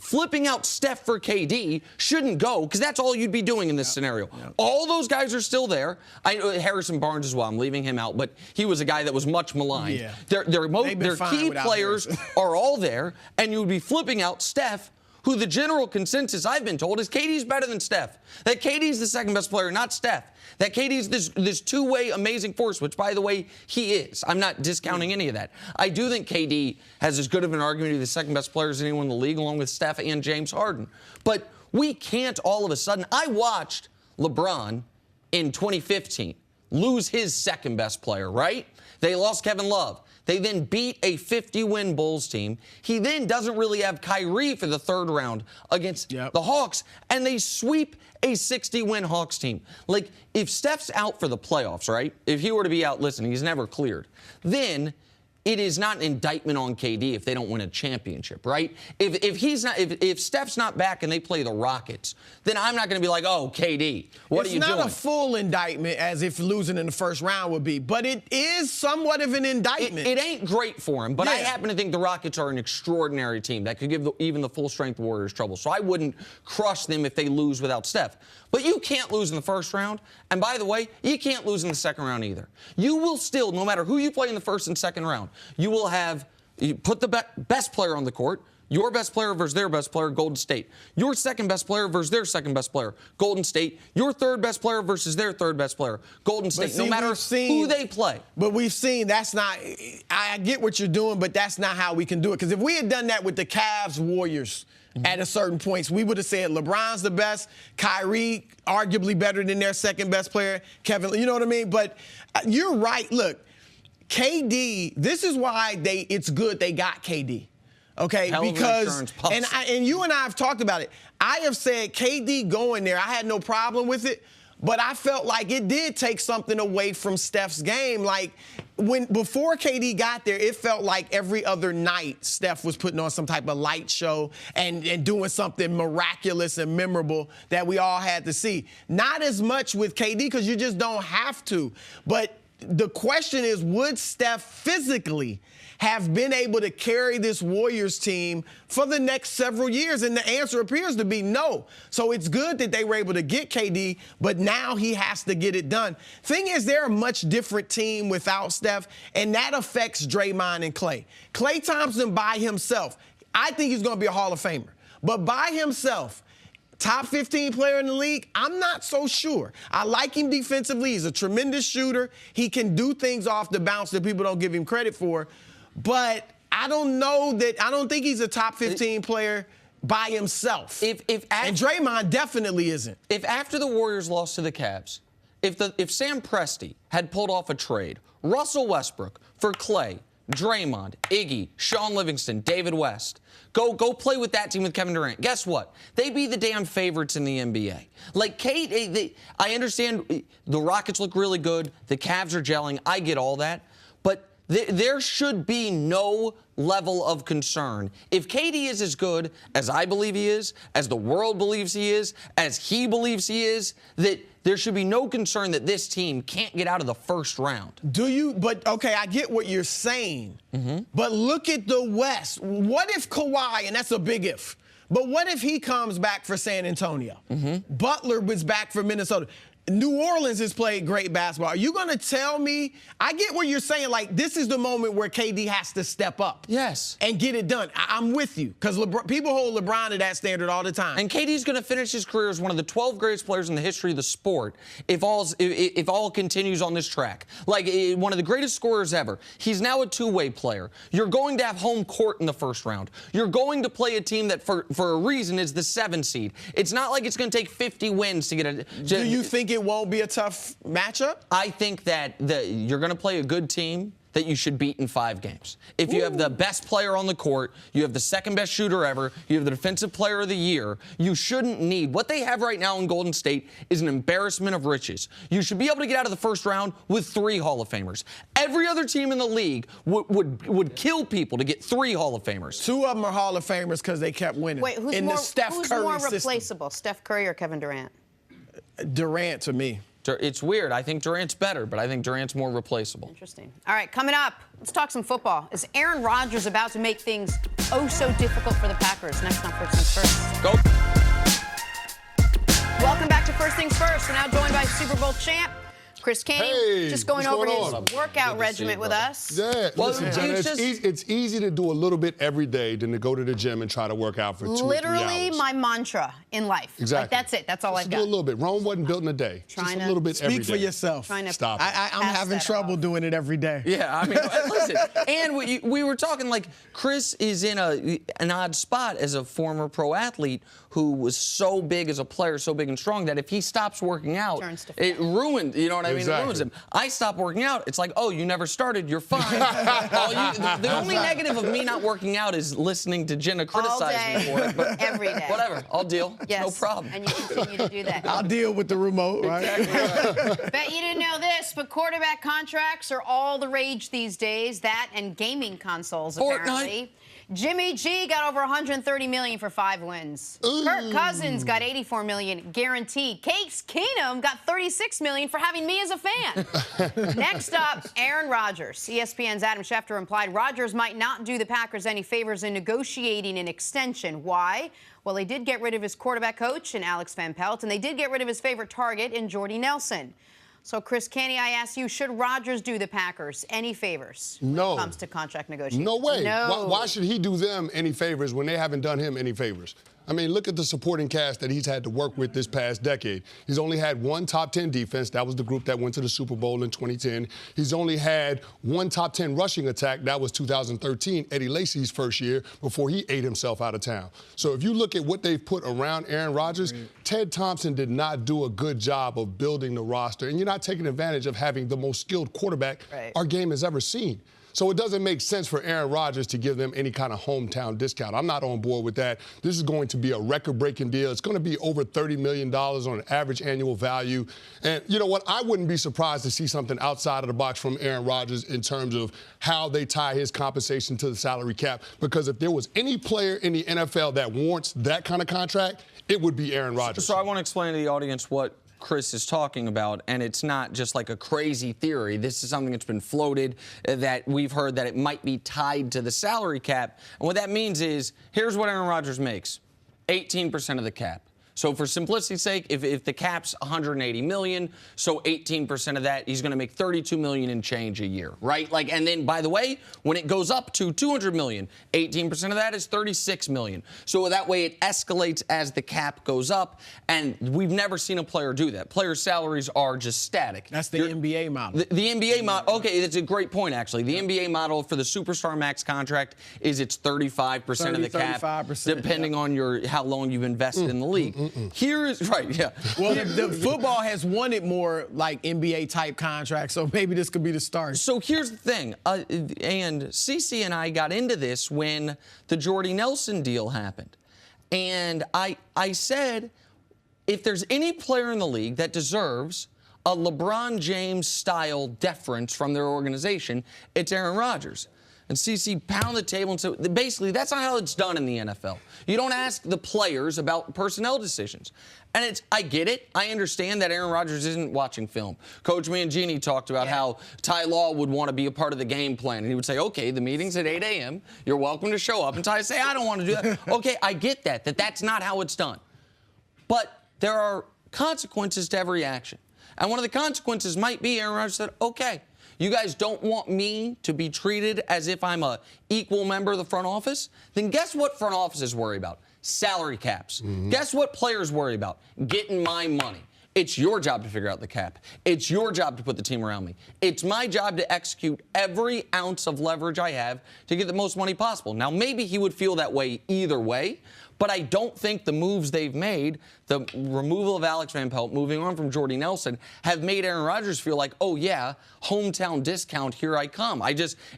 Flipping out Steph for KD shouldn't go, because that's all you'd be doing in this scenario. Yep. All those guys are still there. Harrison Barnes as well. I'm leaving him out, but he was a guy that was much maligned. Yeah. Their key players are all there, and you would be flipping out Steph, who the general consensus I've been told is KD's better than Steph. That KD's the second best player, not Steph. That KD's this two-way amazing force, which, by the way, he is. I'm not discounting any of that. I do think KD has as good of an argument to be the second best player as anyone in the league, along with Steph and James Harden. But we can't all of a sudden. I watched LeBron in 2015 lose his second best player, right? They lost Kevin Love. They then beat a 50-win Bulls team. He then doesn't really have Kyrie for the third round against the Hawks, and they sweep a 60-win Hawks team. Like, if Steph's out for the playoffs, right? If he were to be out, listen, he's never cleared. Then it is not an indictment on KD if they don't win a championship, right? If Steph's not back and they play the Rockets, then I'm not going to be like, oh, KD, what are you doing? It's not a full indictment as if losing in the first round would be, but it is somewhat of an indictment. It ain't great for him, but I happen to think the Rockets are an extraordinary team that could give even the full-strength Warriors trouble. So I wouldn't crush them if they lose without Steph. But you can't lose in the first round. And by the way, you can't lose in the second round either. You will still, no matter who you play in the first and second round, you put the best player on the court, your best player versus their best player, Golden State. Your second best player versus their second best player, Golden State. Your third best player versus their third best player, Golden State. No matter who they play. But we've seen that's not, I get what you're doing, but that's not how we can do it. Because if we had done that with the Cavs Warriors, at a certain points, we would have said LeBron's the best, Kyrie arguably better than their second best player, Kevin, you know what I mean? But you're right. Look, KD, this is why it's good they got KD. Okay, because and you and I have talked about it. I have said KD going there, I had no problem with it. But I felt like it did take something away from Steph's game. Like, before KD got there, it felt like every other night Steph was putting on some type of light show and doing something miraculous and memorable that we all had to see. Not as much with KD because you just don't have to. But the question is, would Steph physically have been able to carry this Warriors team for the next several years? And the answer appears to be no. So it's good that they were able to get KD, but now he has to get it done. Thing is, they're a much different team without Steph, and that affects Draymond and Klay. Klay Thompson by himself, I think he's going to be a Hall of Famer. But by himself, Top 15 player in the league? I'm not so sure. I like him defensively. He's a tremendous shooter. He can do things off the bounce that people don't give him credit for. But I don't think he's a top 15 player by himself. And Draymond definitely isn't. If after the Warriors lost to the Cavs, if Sam Presti had pulled off a trade, Russell Westbrook for Clay, Draymond, Iggy, Sean Livingston, David West, go play with that team with Kevin Durant. Guess what? They'd be the damn favorites in the NBA. Like, I understand the Rockets look really good. The Cavs are gelling. I get all that. But there should be no level of concern. If KD is as good as I believe he is, as the world believes he is, as he believes he is, that there should be no concern that this team can't get out of the first round. Do you? But, okay, I get what you're saying. But look at the West. What if Kawhi, and that's a big if, but what if he comes back for San Antonio? Butler was back for Minnesota. New Orleans has played great basketball. Are you going to tell me? I get what you're saying. Like, this is the moment where KD has to step up. Yes. And get it done. I'm with you. Because people hold LeBron to that standard all the time. And KD's going to finish his career as one of the 12 greatest players in the history of the sport if all continues on this track. Like, one of the greatest scorers ever. He's now a two-way player. You're going to have home court in the first round. You're going to play a team that, for a reason, is the 7 seed. It's not like it's going to take 50 wins to get a... Do you think it won't be a tough matchup? I think that you're going to play a good team that you should beat in 5 games. If you have the best player on the court, you have the second best shooter ever, you have the defensive player of the year, you shouldn't need. What they have right now in Golden State is an embarrassment of riches. You should be able to get out of the first round with 3 Hall of Famers. Every other team in the league would kill people to get 3 Hall of Famers. 2 of them are Hall of Famers because they kept winning. Wait, who's more replaceable, Steph Curry or Kevin Durant? Durant to me. It's weird. I think Durant's better, but I think Durant's more replaceable. Interesting. All right, coming up, let's talk some football. Is Aaron Rodgers about to make things oh so difficult for the Packers? Next on First Things First. Go. Welcome back to First Things First. We're now joined by Super Bowl champ Cris just going over his workout regimen with us. Yeah, well, listen, Jenna, it's easy to do a little bit every day than to go to the gym and try to work out for 2 or 3 hours. Literally my mantra in life. Exactly. Like, that's it. That's all I've got. Do a little bit. Rome wasn't built in a day. Just a little bit every day. Speak for yourself. Stop it. I'm having trouble doing it every day. Yeah, I mean, listen. And we were talking like Cris is in an odd spot as a former pro athlete who was so big as a player, so big and strong that if he stops working out, it ruined. You know what I mean? It ruins him. I stop working out. It's like, oh, you never started. You're fine. The only negative of me not working out is listening to Jenna criticize me for it. But every day. Whatever. I'll deal. Yes. No problem. And you continue to do that. I'll deal with the remote, right? Exactly. Bet you didn't know this, but quarterback contracts are all the rage these days. That and gaming consoles, apparently. Jimmy G got over $130 million for 5 wins. Kirk Cousins got $84 million guaranteed. Case Keenum got $36 million for having me as a fan. Next up, Aaron Rodgers. ESPN's Adam Schefter implied Rodgers might not do the Packers any favors in negotiating an extension. Why? Well, they did get rid of his quarterback coach in Alex Van Pelt, and they did get rid of his favorite target in Jordy Nelson. So, Cris, I ask you, should Rodgers do the Packers any favors when it comes to contract negotiations? No way. No. Why should he do them any favors when they haven't done him any favors? I mean, look at the supporting cast that he's had to work with this past decade. He's only had 1 top 10 defense. That was the group that went to the Super Bowl in 2010. He's only had 1 top 10 rushing attack. That was 2013, Eddie Lacy's first year before he ate himself out of town. So if you look at what they've put around Aaron Rodgers, Ted Thompson did not do a good job of building the roster. And you're not taking advantage of having the most skilled quarterback our game has ever seen. So it doesn't make sense for Aaron Rodgers to give them any kind of hometown discount. I'm not on board with that. This is going to be a record-breaking deal. It's going to be over $30 million on an average annual value. And you know what? I wouldn't be surprised to see something outside of the box from Aaron Rodgers in terms of how they tie his compensation to the salary cap. Because if there was any player in the NFL that warrants that kind of contract, it would be Aaron Rodgers. So I want to explain to the audience what Cris is talking about, and it's not just like a crazy theory. This is something that's been floated, that we've heard that it might be tied to the salary cap. And what that means is, here's what Aaron Rodgers makes. 18% of the cap. So for simplicity's sake, if the cap's $180 million, so 18% of that, he's going to make $32 million and change a year, right? Like, and then, by the way, when it goes up to $200 million, 18% of that is $36 million. So that way it escalates as the cap goes up, and we've never seen a player do that. Players' salaries are just static. That's the NBA model. The NBA model, okay, that's a great point, actually. The NBA model for the Superstar Max contract is it's 35% of the cap, 35%, depending on how long you've invested in the league. Here is right, yeah. Well, the football has wanted more like NBA type contracts, so maybe this could be the start. So here's the thing, and Cece and I got into this when the Jordy Nelson deal happened, and I said, if there's any player in the league that deserves a LeBron James style deference from their organization, it's Aaron Rodgers. And CC pounded the table and said, basically, that's not how it's done in the NFL. You don't ask the players about personnel decisions. And I get it. I understand that Aaron Rodgers isn't watching film. Coach Mangini talked about how Ty Law would want to be a part of the game plan. And he would say, okay, the meeting's at 8 a.m. You're welcome to show up. And Ty would say, I don't want to do that. Okay, I get that's not how it's done. But there are consequences to every action. And one of the consequences might be Aaron Rodgers said, okay, you guys don't want me to be treated as if I'm an equal member of the front office? Then guess what front offices worry about? Salary caps. Guess what players worry about? Getting my money. It's your job to figure out the cap. It's your job to put the team around me. It's my job to execute every ounce of leverage I have to get the most money possible. Now, maybe he would feel that way either way, but I don't think the moves they've made, the removal of Alex Van Pelt, moving on from Jordy Nelson, have made Aaron Rodgers feel like, oh, yeah, hometown discount, here I come.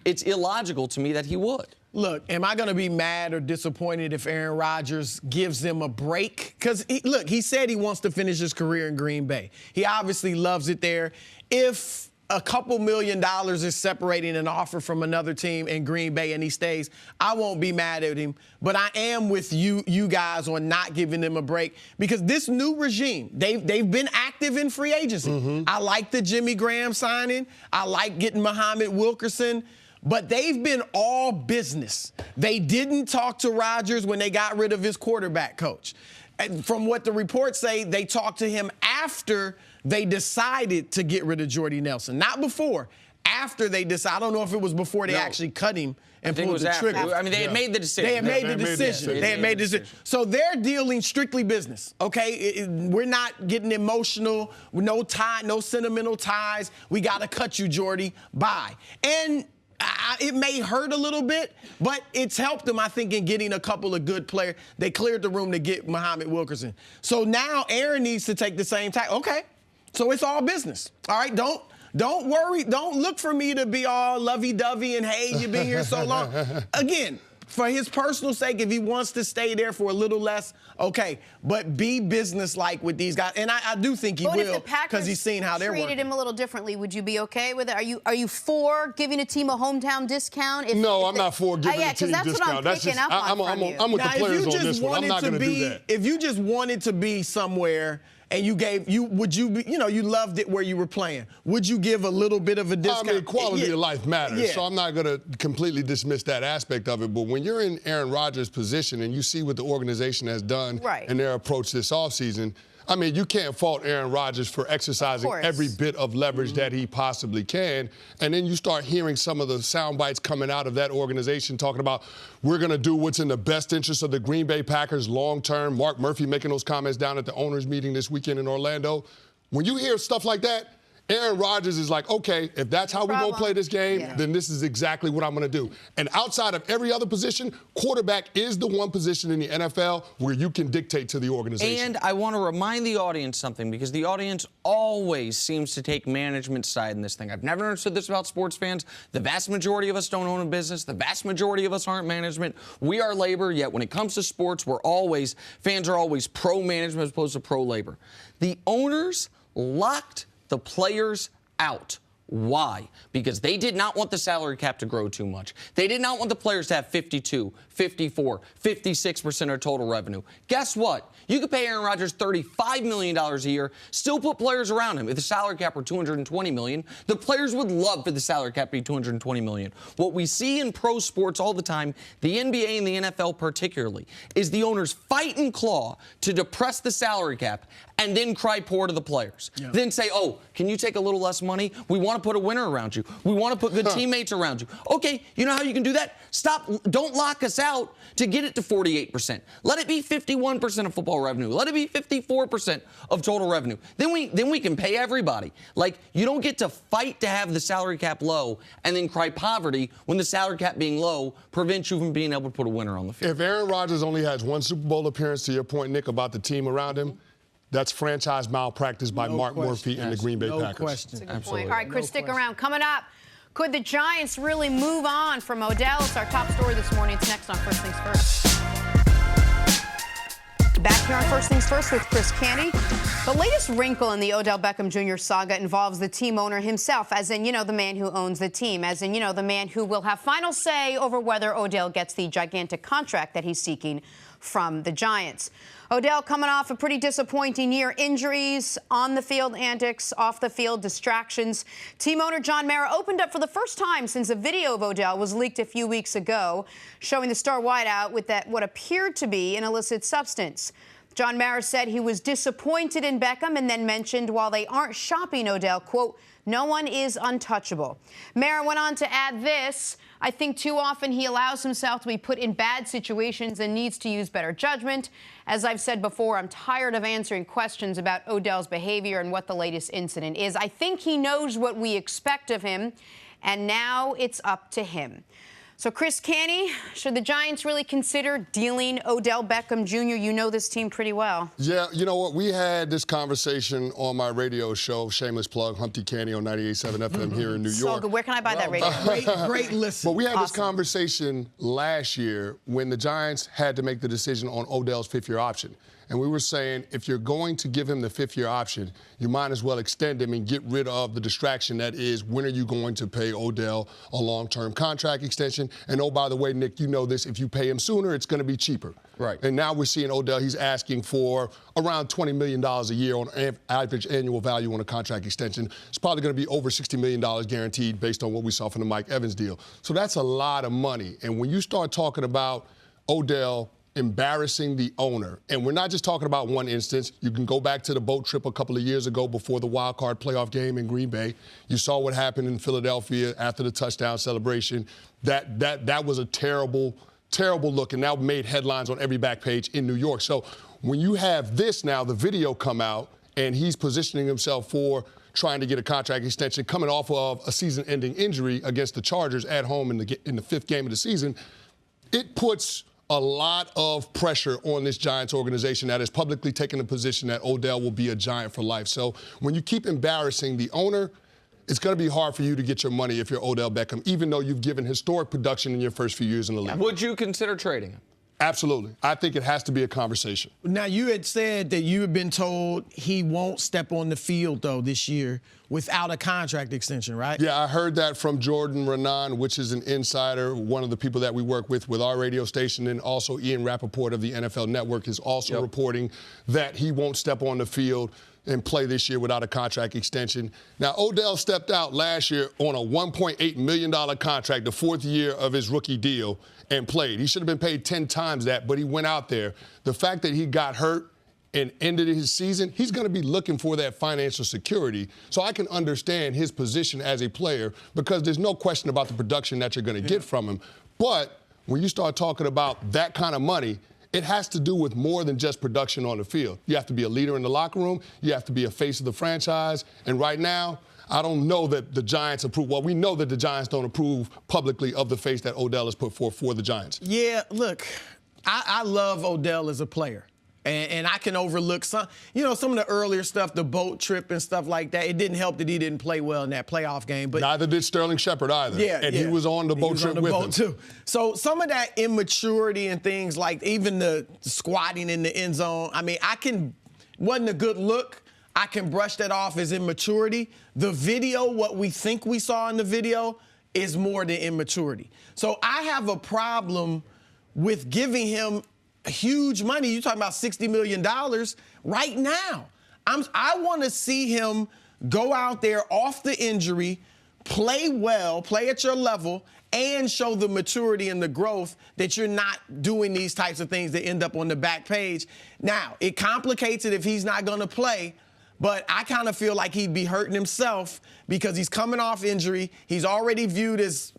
It's illogical to me that he would. Look, am I going to be mad or disappointed if Aaron Rodgers gives them a break? Because, he said he wants to finish his career in Green Bay. He obviously loves it there. If a couple $1 million is separating an offer from another team in Green Bay and he stays, I won't be mad at him. But I am with you guys on not giving them a break because this new regime, they've been active in free agency. I like the Jimmy Graham signing. I like getting Muhammad Wilkerson. But they've been all business. They didn't talk to Rodgers when they got rid of his quarterback coach. And from what the reports say, they talked to him after they decided to get rid of Jordy Nelson. Not before. After they decided. I don't know if it was before they actually cut him and pulled the trigger. I mean, they had made the decision. They had made the decision. They had made the decision. So they're dealing strictly business, okay? We're not getting emotional. No tie, no sentimental ties. We got to cut you, Jordy. Bye. And it may hurt a little bit, but it's helped them, I think, in getting a couple of good players. They cleared the room to get Muhammad Wilkerson. So now Aaron needs to take the same tack. Okay, so it's all business. All right, don't worry. Don't look for me to be all lovey-dovey and, hey, you've been here so long. Again, for his personal sake, if he wants to stay there for a little less, okay. But be business-like with these guys. And I do think he will because he's seen how they're working. If the Packers treated him a little differently, would you be okay with it? Are you for giving a team a hometown discount? No, I'm not for giving a team a discount. That's what I'm picking up on from you. I'm with the players on this one. I'm not going to do that. If you just wanted to be somewhere and you loved it where you were playing, would you give a little bit of a discount? I mean, quality of life matters, Yeah. so I'm not going to completely dismiss that aspect of it. But when you're in Aaron Rodgers' position and you see what the organization has done and their approach this offseason, I mean, you can't fault Aaron Rodgers for exercising every bit of leverage that he possibly can. And then you start hearing some of the sound bites coming out of that organization talking about we're going to do what's in the best interest of the Green Bay Packers long term. Mark Murphy making those comments down at the owners meeting this weekend in Orlando. When you hear stuff like that, Aaron Rodgers is like, okay, if that's how we're going to play this game, then this is exactly what I'm going to do. And outside of every other position, quarterback is the one position in the NFL where you can dictate to the organization. And I want to remind the audience something because the audience always seems to take management's side in this thing. I've never understood this about sports fans. The vast majority of us don't own a business. The vast majority of us aren't management. We are labor, yet when it comes to sports, fans are always pro-management as opposed to pro-labor. The owners locked the players out Why? Because they did not want the salary cap to grow too much. They did not want the players to have 52, 54, 56% of total revenue. Guess what? You could pay Aaron Rodgers $35 million a year, still put players around him. If the salary cap were $220 million, the players would love for the salary cap to be $220 million. What we see in pro sports all the time, the NBA and the NFL particularly, is the owners fight and claw to depress the salary cap and then cry poor to the players. Yeah. Then say, oh, can you take a little less money? We want to put a winner around you. We want to put good teammates around you. Okay, you know how you can do that? Don't lock us out to get it to 48%. Let it be 51% of football revenue. Let it be 54% of total revenue. Then we can pay everybody. Like, you don't get to fight to have the salary cap low and then cry poverty when the salary cap being low prevents you from being able to put a winner on the field. If Aaron Rodgers only has one Super Bowl appearance, to your point, Nick, about the team around him, that's franchise malpractice by Mark Murphy and the Green Bay Packers. No question. That's a good point. All right, Chris, stick around. Coming up, could the Giants really move on from Odell? It's our top story this morning. It's next on First Things First. Back here on First Things First with Chris Canty. The latest wrinkle in the Odell Beckham Jr. saga involves the team owner himself, as in, the man who owns the team, as in, the man who will have final say over whether Odell gets the gigantic contract that he's seeking from the Giants. Odell coming off a pretty disappointing year. Injuries, on the field antics, off the field distractions. Team owner John Mara opened up for the first time since a video of Odell was leaked a few weeks ago, showing the star wideout with what appeared to be an illicit substance. John Mara said he was disappointed in Beckham and then mentioned while they aren't shopping Odell, quote, no one is untouchable. Mara went on to add this: I think too often he allows himself to be put in bad situations and needs to use better judgment. As I've said before, I'm tired of answering questions about Odell's behavior and what the latest incident is. I think he knows what we expect of him, and now it's up to him. So, Chris Canty, should the Giants really consider dealing Odell Beckham Jr.? You know this team pretty well. Yeah, you know what? We had this conversation on my radio show, shameless plug, Humpty Canty on 98.7 FM here in New York. So good. Where can I buy that radio? Great listen. But we had this conversation last year when the Giants had to make the decision on Odell's fifth-year option. And we were saying, if you're going to give him the fifth-year option, you might as well extend him and get rid of the distraction that is, when are you going to pay Odell a long-term contract extension? And oh, by the way, Nick, you know this, if you pay him sooner, it's going to be cheaper. Right. And now we're seeing Odell, he's asking for around $20 million a year on average annual value on a contract extension. It's probably going to be over $60 million guaranteed based on what we saw from the Mike Evans deal. So that's a lot of money. And when you start talking about Odell embarrassing the owner, and we're not just talking about one instance. You can go back to the boat trip a couple of years ago before the wild card playoff game in Green Bay. You saw what happened in Philadelphia after the touchdown celebration. That was a terrible look, and that made headlines on every back page in New York. So when you have this now, the video come out, and he's positioning himself for trying to get a contract extension coming off of a season-ending injury against the Chargers at home in the fifth game of the season, it puts a lot of pressure on this Giants organization that has publicly taken a position that Odell will be a Giant for life. So when you keep embarrassing the owner, it's going to be hard for you to get your money if you're Odell Beckham, even though you've given historic production in your first few years in the league. Would you consider trading him? Absolutely. I think it has to be a conversation. Now, you had said that you had been told he won't step on the field, though, this year without a contract extension, right? Yeah, I heard that from Jordan Renan, which is an insider, one of the people that we work with our radio station, and also Ian Rappaport of the NFL Network is also reporting that he won't step on the field and play this year without a contract extension. Now, Odell stepped out last year on a $1.8 million contract, the fourth year of his rookie deal, and played. He should have been paid 10 times that, but he went out there. The fact that he got hurt and ended his season, he's going to be looking for that financial security. So I can understand his position as a player because there's no question about the production that you're going to get from him. But when you start talking about that kind of money, it has to do with more than just production on the field. You have to be a leader in the locker room. You have to be a face of the franchise. And right now, I don't know that the Giants approve. Well, we know that the Giants don't approve publicly of the face that Odell has put forth for the Giants. Yeah, look, I love Odell as a player. And I can overlook some of the earlier stuff, the boat trip and stuff like that. It didn't help that he didn't play well in that playoff game. But neither did Sterling Shepard either. And he was on the boat trip with him. Too. So some of that immaturity and things like even the squatting in the end zone, I mean, wasn't a good look. I can brush that off as immaturity. The video, what we think we saw in the video, is more than immaturity. So I have a problem with giving him huge money. You're talking about $60 million right now. I want to see him go out there off the injury, play well, play at your level, and show the maturity and the growth that you're not doing these types of things that end up on the back page. Now, it complicates it if he's not going to play, but I kind of feel like he'd be hurting himself because he's coming off injury. He's already viewed as,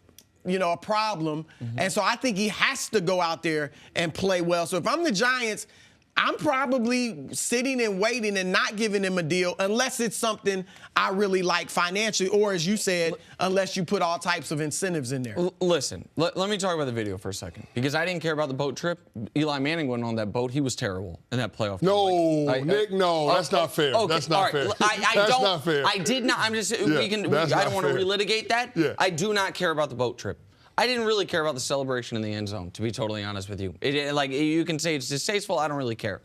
a problem. And so I think he has to go out there and play well. So if I'm the Giants, I'm probably sitting and waiting and not giving him a deal unless it's something I really like financially, or as you said, unless you put all types of incentives in there. Listen, let me talk about the video for a second, because I didn't care about the boat trip. Eli Manning went on that boat. He was terrible in that playoff game. No, Nick, no, that's not fair. Okay, that's not fair. That's not fair. I did not. I'm just. Yeah, I don't want to relitigate that. Yeah. I do not care about the boat trip. I didn't really care about the celebration in the end zone, to be totally honest with you. You can say it's distasteful. I don't really care.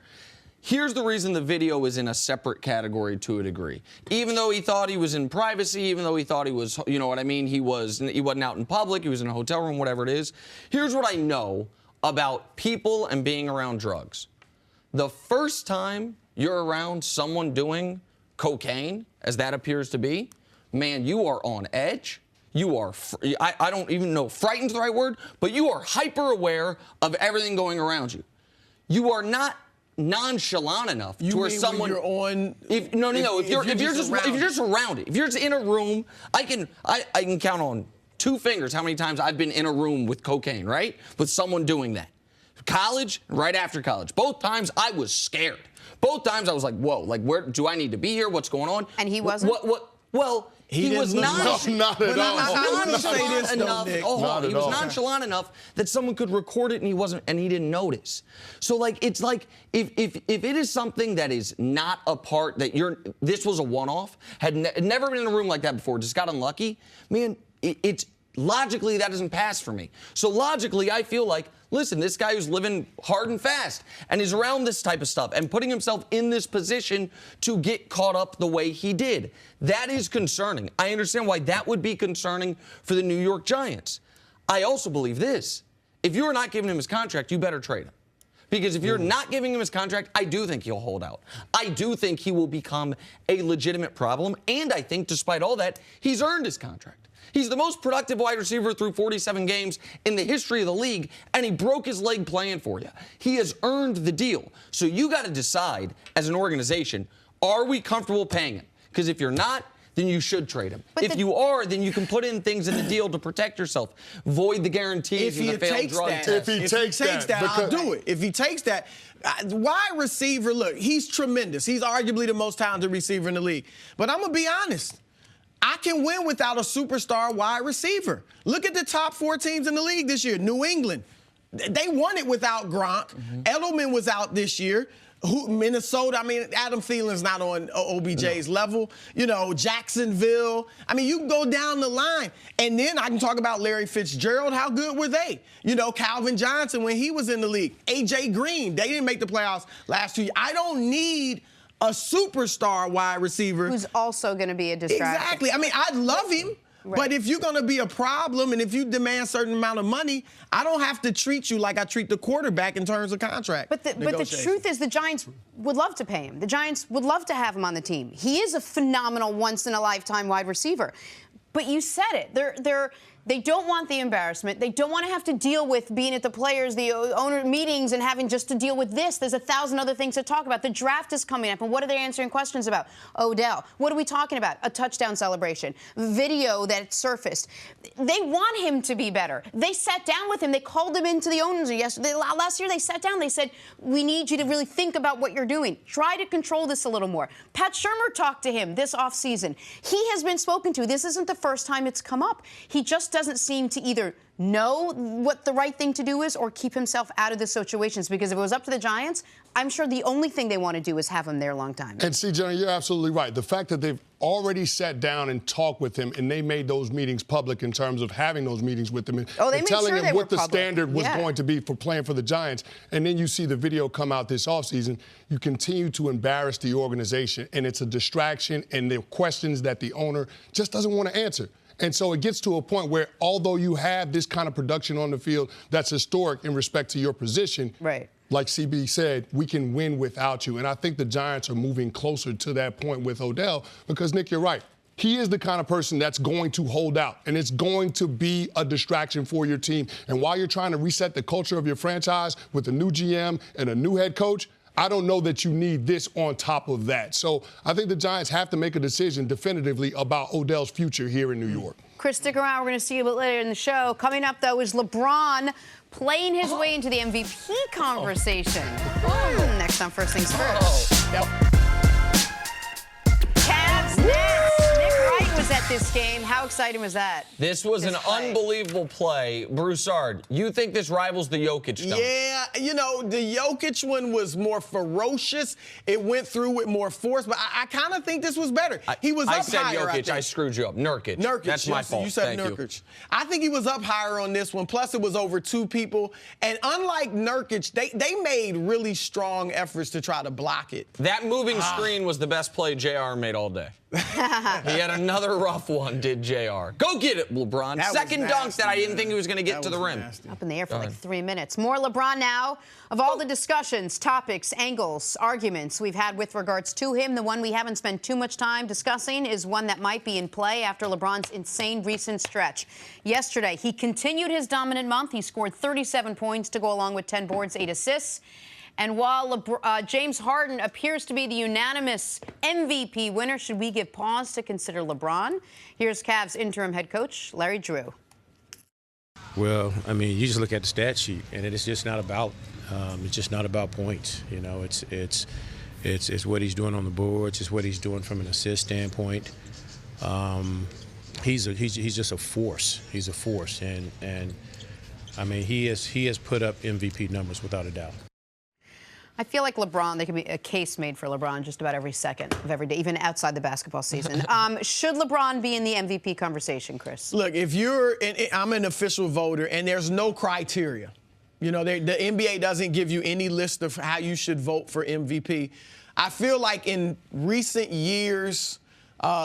Here's the reason the video is in a separate category to a degree. Even though he thought he was in privacy, even though he thought he was, you know what I mean, he wasn't out in public, he was in a hotel room, whatever it is. Here's what I know about people and being around drugs. The first time you're around someone doing cocaine, as that appears to be, man, you are on edge. You are, I don't even know if frightened is the right word, but you are hyper aware of everything going around you. You are not nonchalant enough to where someone you're on. If you're just around it, if you're just in a room, I can count on 2 fingers how many times I've been in a room with cocaine, right? With someone doing that. College, right after college. Both times I was scared. Both times I was like, whoa, like where do I need to be here? What's going on? And he wasn't? Well, he was not. No, not at all. He was nonchalant enough that someone could record it and he didn't notice. So it's like if it is something that is not a part that this was a one-off, had never been in a room like that before, just got unlucky, man, it's logically that doesn't pass for me. So logically I feel like, listen, this guy who's living hard and fast and is around this type of stuff and putting himself in this position to get caught up the way he did, that is concerning. I understand why that would be concerning for the New York Giants. I also believe this. If you're not giving him his contract, you better trade him. Because if you're not giving him his contract, I do think he'll hold out. I do think he will become a legitimate problem. And I think, despite all that, he's earned his contract. He's the most productive wide receiver through 47 games in the history of the league, and he broke his leg playing for you. He has earned the deal. So you got to decide as an organization, are we comfortable paying him? Because if you're not, then you should trade him. If you are, then you can put in things in the deal to protect yourself. Void the guarantees of the failed drug test. If he takes that, I'll do it. If he takes that, wide receiver, look, he's tremendous. He's arguably the most talented receiver in the league. But I'm going to be honest. I can win without a superstar wide receiver. Look at the top 4 teams in the league this year. New England, they won it without Gronk. Edelman was out this year. Minnesota, Adam Thielen's not on OBJ's level. Jacksonville. You can go down the line. And then I can talk about Larry Fitzgerald. How good were they? Calvin Johnson when he was in the league. A.J. Green, they didn't make the playoffs last 2 years. I don't need a superstar wide receiver. Who's also going to be a distraction. Exactly. I'd love him. Right. But if you're going to be a problem and if you demand a certain amount of money, I don't have to treat you like I treat the quarterback in terms of contract. But the truth is the Giants would love to pay him. The Giants would love to have him on the team. He is a phenomenal once-in-a-lifetime wide receiver. But you said it. They don't want the embarrassment. They don't want to have to deal with being at the players, the owner meetings, and having just to deal with this. There's 1,000 other things to talk about. The draft is coming up, and what are they answering questions about? Odell. What are we talking about? A touchdown celebration. Video that surfaced. They want him to be better. They sat down with him. They called him into the owners yesterday. Last year, they sat down. They said, we need you to really think about what you're doing. Try to control this a little more. Pat Shurmur talked to him this offseason. He has been spoken to. This isn't the first time it's come up. He just doesn't seem to either know what the right thing to do is or keep himself out of the situations, because if it was up to the Giants, I'm sure the only thing they want to do is have him there a long time. And see, Jenna, you're absolutely right. The fact that they've already sat down and talked with him, and they made those meetings public in terms of having those meetings with him and telling him what the standard was going to be for playing for the Giants. And then you see the video come out this offseason. You continue to embarrass the organization, and it's a distraction, and the questions that the owner just doesn't want to answer. And so it gets to a point where, although you have this kind of production on the field that's historic in respect to your position, right, like CB said, we can win without you. And I think the Giants are moving closer to that point with Odell because, Nick, you're right. He is the kind of person that's going to hold out, and it's going to be a distraction for your team. And while you're trying to reset the culture of your franchise with a new GM and a new head coach, I don't know that you need this on top of that. So I think the Giants have to make a decision definitively about Odell's future here in New York. Cris, stick around. We're going to see you a bit later in the show. Coming up, though, is LeBron playing his way into the MVP conversation. Next on First Things First. Yep. Cavs next. Nick Wright was at this game. How exciting was that? This was an unbelievable play. Broussard, you think this rivals the Jokic dunk? Yeah, you know, the Jokic one was more ferocious. It went through with more force, but I kind of think this was better. He was up higher, I said Jokic. I think. I screwed you up. Nurkic. That's my fault. You said Thank Nurkic. I think he was up higher on this one. Plus, it was over 2 people. And unlike Nurkic, they made really strong efforts to try to block it. That moving screen was the best play JR made all day. He had another rough one, did JR. Go get it, LeBron. That Second was dunk nasty, that I didn't man. think he was going to get That to the was rim. nasty. Up in the air for like 3 minutes. More LeBron now. Of all the discussions, topics, angles, arguments we've had with regards to him, the one we haven't spent too much time discussing is one that might be in play after LeBron's insane recent stretch. Yesterday, he continued his dominant month. He scored 37 points to go along with 10 boards, 8 assists. And while James Harden appears to be the unanimous MVP winner, should we give pause to consider LeBron? Here's Cavs interim head coach Larry Drew. Well, I mean, you just look at the stat sheet, and it's just not about points. You know, it's what he's doing on the boards. It's what he's doing from an assist standpoint. He's just a force. He's a force, and I mean, he has put up MVP numbers without a doubt. I feel like LeBron, there could be a case made for LeBron just about every second of every day, even outside the basketball season. Should LeBron be in the MVP conversation, Cris? Look, if I'm an official voter, and there's no criteria. You know, the NBA doesn't give you any list of how you should vote for MVP. I feel like in recent years,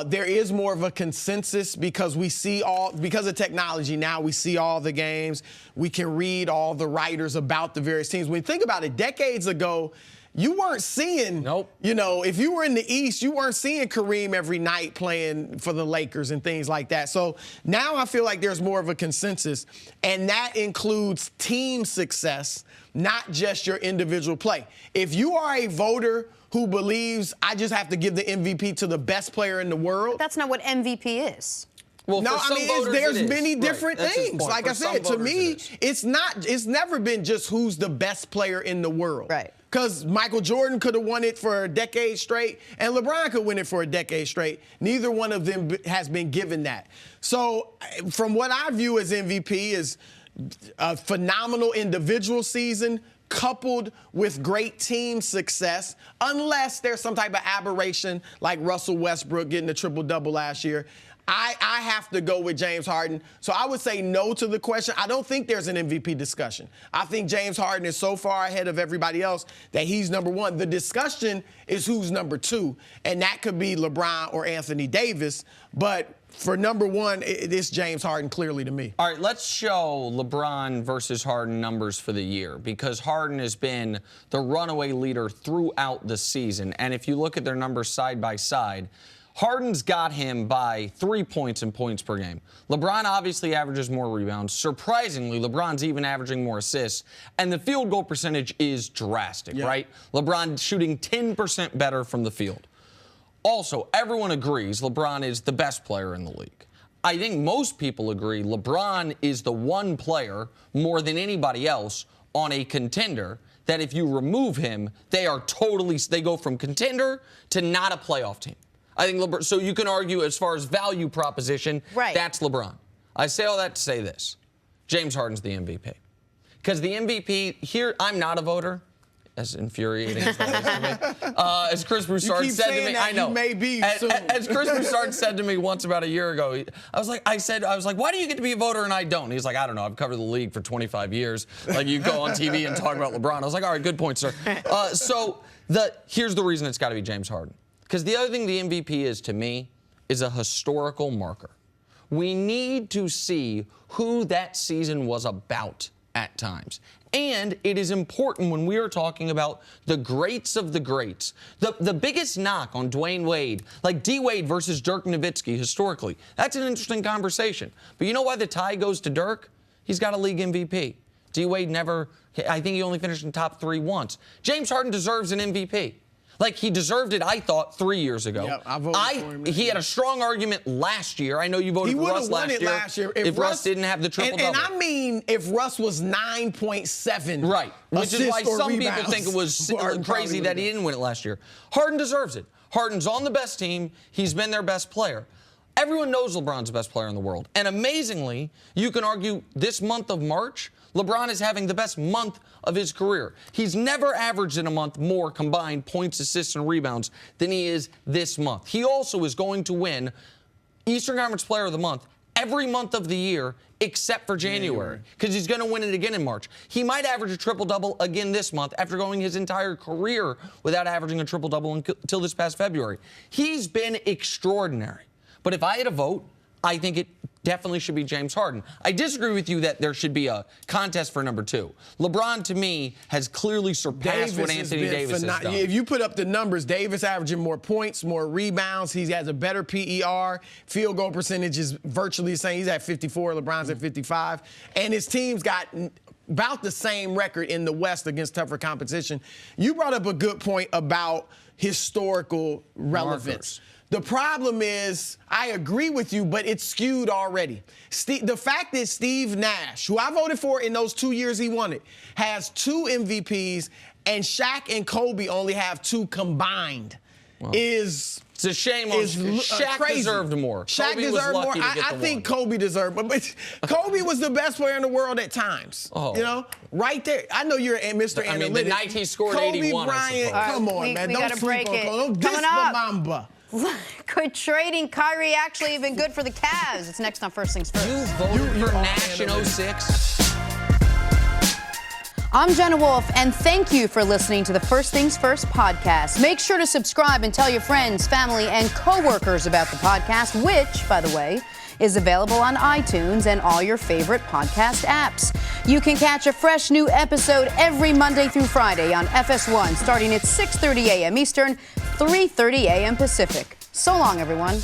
there is more of a consensus because because of technology now, we see all the games. We can read all the writers about the various teams. When you think about it, decades ago, you weren't seeing, you know, if you were in the East, you weren't seeing Kareem every night playing for the Lakers and things like that. So now I feel like there's more of a consensus, and that includes team success, not just your individual play. If you are a voter who believes I just have to give the MVP to the best player in the world. But that's not what MVP is. Well, no, I mean, there's many different things. Like I said, to me, it's never been just who's the best player in the world. Right. Because Michael Jordan could have won it for a decade straight, and LeBron could win it for a decade straight. Neither one of them has been given that. So from what I view as MVP is a phenomenal individual season, coupled with great team success, unless there's some type of aberration like Russell Westbrook getting a triple-double last year. I have to go with James Harden. So I would say no to the question. I don't think there's an MVP discussion. I think James Harden is so far ahead of everybody else that he's number one. The discussion is who's number 2, and that could be LeBron or Anthony Davis. But for number 1, it's James Harden clearly to me. All right, let's show LeBron versus Harden numbers for the year, because Harden has been the runaway leader throughout the season. And if you look at their numbers side by side, Harden's got him by 3 points in points per game. LeBron obviously averages more rebounds. Surprisingly, LeBron's even averaging more assists. And the field goal percentage is drastic, right? LeBron shooting 10% better from the field. Also, everyone agrees LeBron is the best player in the league. I think most people agree LeBron is the one player more than anybody else on a contender that if you remove him, they go from contender to not a playoff team. I think LeBron, so you can argue as far as value proposition, that's LeBron. I say all that to say this. James Harden's the MVP. Because the MVP, here, I'm not a voter. As infuriating as that is to me. As Chris Broussard said to me, I know. You may be soon. As Chris Broussard said to me once about a year ago, I was like, why do you get to be a voter and I don't? He's like, I don't know. I've covered the league for 25 years. Like, you go on TV and talk about LeBron. I was like, all right, good point, sir. Here's the reason it's got to be James Harden. Because the other thing the MVP is to me is a historical marker. We need to see who that season was about at times. And it is important when we are talking about the greats of the greats. The biggest knock on Dwayne Wade, like D. Wade versus Dirk Nowitzki historically, that's an interesting conversation. But you know why the tie goes to Dirk? He's got a league MVP. D. Wade never, I think he only finished in top 3 once. James Harden deserves an MVP. Like, he deserved it, I thought, 3 years ago. Yep, I voted for him. He had a strong argument last year. I know you voted for Russ last year. If Russ didn't have the triple-double. And I mean, if Russ was 9.7. Right, which is why some rebounds, people think it was crazy that he didn't win it last year. Harden deserves it. Harden's on the best team. He's been their best player. Everyone knows LeBron's the best player in the world. And amazingly, you can argue this month of March, LeBron is having the best month of his career. He's never averaged in a month more combined points, assists, and rebounds than he is this month. He also is going to win Eastern Conference Player of the Month every month of the year except for January, because he's going to win it again in March. He might average a triple-double again this month after going his entire career without averaging a triple-double until this past February. He's been extraordinary. But if I had a vote, I think it definitely should be James Harden. I disagree with you that there should be a contest for number 2. LeBron, to me, has clearly surpassed what Anthony Davis has done. If you put up the numbers, Davis averaging more points, more rebounds. He has a better PER. Field goal percentage is virtually the same. He's at 54. LeBron's at 55. And his team's got about the same record in the West against tougher competition. You brought up a good point about historical relevance. Markers. The problem is, I agree with you, but it's skewed already. The fact that Steve Nash, who I voted for in those 2 years he won it, has 2 MVPs, and Shaq and Kobe only have 2 combined, is... It's a shame on Shaq crazy. Deserved more. Shaq Kobe deserved was more. lucky to get I the think one. Kobe deserved, but Kobe was the best player in the world at times. Oh. You know, right there. I know you're Mr. Analytics. I mean, the night he scored Kobe 81, Bryant, I come on, man. We Don't gotta sleep break on it. Kobe. Don't Coming diss the up. Mamba. Could trading Kyrie actually even good for the Cavs? It's next on First Things First. You voted for Nash in 06? I'm Jenna Wolfe, and thank you for listening to the First Things First podcast. Make sure to subscribe and tell your friends, family, and coworkers about the podcast, which, by the way, is available on iTunes and all your favorite podcast apps. You can catch a fresh new episode every Monday through Friday on FS1, starting at 6:30 a.m. Eastern, 3:30 a.m. Pacific. So long, everyone.